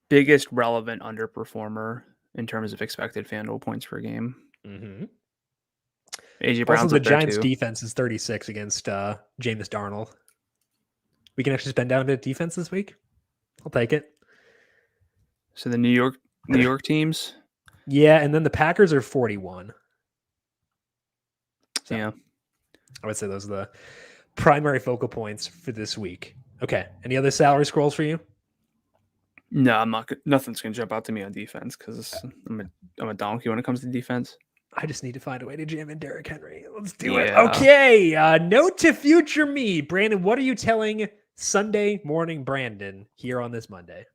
biggest relevant underperformer in terms of expected FanDuel points per game. Mm-hmm. AJ Brown's also, the up there Giants' too. defense is 36 against Jameis Darnold. We can actually spend down to defense this week. I'll take it. So the New York teams. Yeah, and then the Packers are 41. So Yeah. I would say those are the primary focal points for this week. Okay. Any other salary scrolls for you? No, I'm not. Nothing's gonna jump out to me on defense because I'm a donkey when it comes to defense. I just need to find a way to jam in Derrick Henry. Let's do it. Yeah. Okay. Note to future me. Brandon, what are you telling Sunday morning Brandon here on this Monday?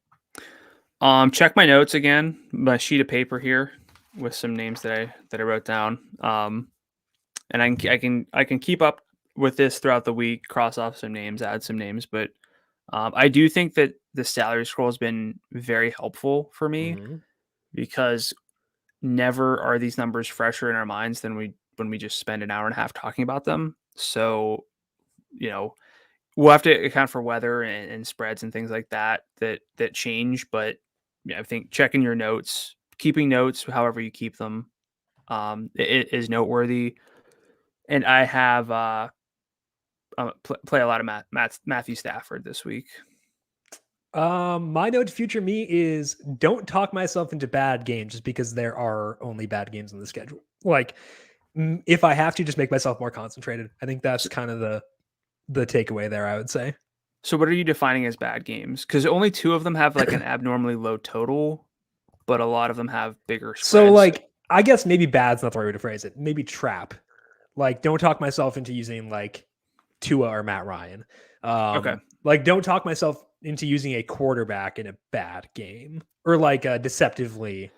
Check my notes again, my sheet of paper here with some names that I wrote down. And I can keep up with this throughout the week, cross off some names, add some names, but I do think that the salary scroll has been very helpful for me because never are these numbers fresher in our minds than when we just spend an hour and a half talking about them. So, we'll have to account for weather and spreads and things like that change. But I think checking your notes, keeping notes, however you keep them, it is noteworthy. And I have play a lot of Matthew Stafford this week. My note to future me is don't talk myself into bad games just because there are only bad games on the schedule. Like, if I have to, just make myself more concentrated. I think that's kind of the takeaway there, I would say. So what are you defining as bad games? Because only 2 of them have like an abnormally low total, but a lot of them have bigger spreads. So like, I guess maybe bad's not the right way to phrase it. Maybe trap. Like, don't talk myself into using like Tua or Matt Ryan. Okay. Like, don't talk myself into using a quarterback in a bad game or like deceptively.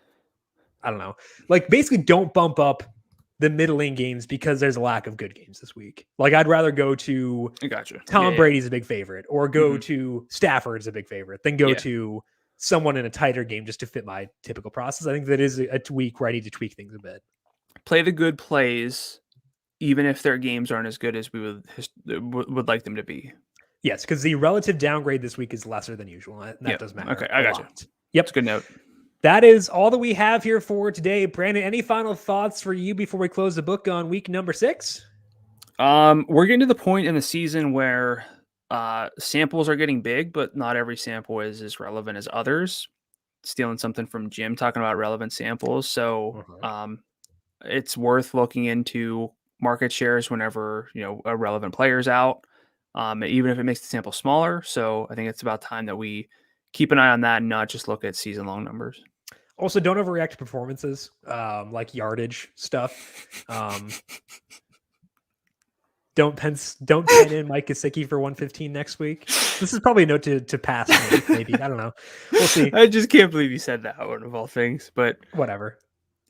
I don't know. Like, basically, don't bump up the middling games because there's a lack of good games this week. Like, I'd rather go to Tom Brady's a big favorite or go to Stafford's a big favorite than go to someone in a tighter game just to fit my typical process. I think that is a week where I need to tweak things a bit. Play the good plays, even if their games aren't as good as we would like them to be. Yes, because the relative downgrade this week is lesser than usual. And that does matter. Okay, I got you. Yep. That's a good note. That is all that we have here for today. Brandon, any final thoughts for you before we close the book on week number 6? We're getting to the point in the season where samples are getting big, but not every sample is as relevant as others. Stealing something from Jim talking about relevant samples. So it's worth looking into market shares whenever, a relevant player's out, even if it makes the sample smaller. So I think it's about time that we keep an eye on that and not just look at season-long numbers. Also, don't overreact to performances, like yardage stuff. Don't pen in Mike Gosicki for 115 next week. This is probably a note to pass me, maybe. I don't know. We'll see. I just can't believe you said that one of all things, but whatever.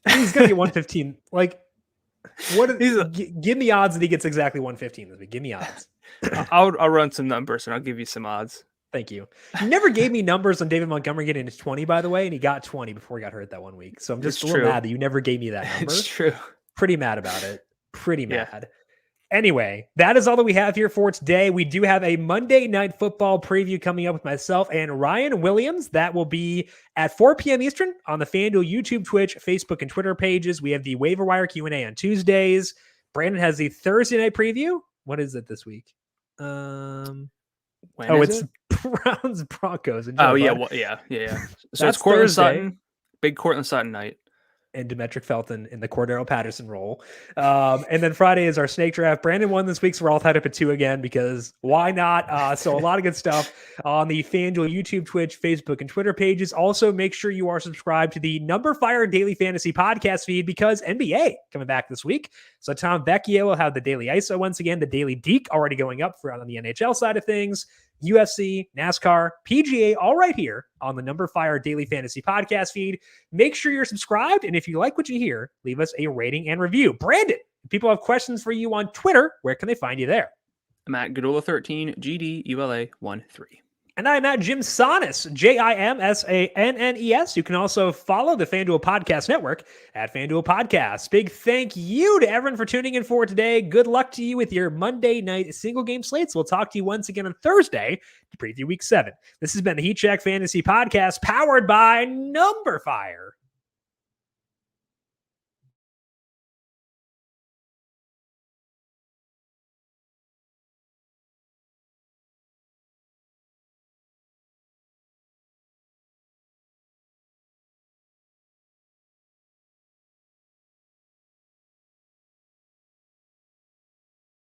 He's gonna get 115. Like, give me odds that he gets exactly 115 this week. Give me odds. I'll run some numbers and I'll give you some odds. Thank you. You never gave me numbers on David Montgomery getting to 20, by the way, and he got 20 before he got hurt that one week. So I'm just a little mad that you never gave me that number. It's true. Pretty mad about it. Pretty mad. Anyway, that is all that we have here for today. We do have a Monday Night Football preview coming up with myself and Ryan Williams. That will be at 4 p.m. Eastern on the FanDuel YouTube, Twitch, Facebook, and Twitter pages. We have the waiver wire Q&A on Tuesdays. Brandon has the Thursday night preview. What is it this week? It's Browns Broncos. Yeah. So it's Cortland Sutton, big Cortland Sutton night. And Demetric Felton in the Cordero Patterson role. And then Friday is our snake draft. Brandon won this week, so we're all tied up at 2 again because why not? So a lot of good stuff on the FanDuel YouTube, Twitch, Facebook, and Twitter pages. Also, make sure you are subscribed to the numberFire Daily Fantasy podcast feed because NBA coming back this week. So Tom Vecchio will have the Daily ISO once again, the Daily Deke already going up for on the NHL side of things. UFC, NASCAR, PGA, all right here on the numberFire Daily Fantasy podcast feed. Make sure you're subscribed, and if you like what you hear, leave us a rating and review. Brandon, people have questions for you on Twitter, where can they find you there? I'm at Gadula13, GDULA13. And I'm at Jim Sannes, JIMSANNES. You can also follow the FanDuel Podcast Network at FanDuel Podcasts. Big thank you to everyone for tuning in for today. Good luck to you with your Monday night single game slates. We'll talk to you once again on Thursday to preview Week 7. This has been the Heat Check Fantasy Podcast, powered by numberFire.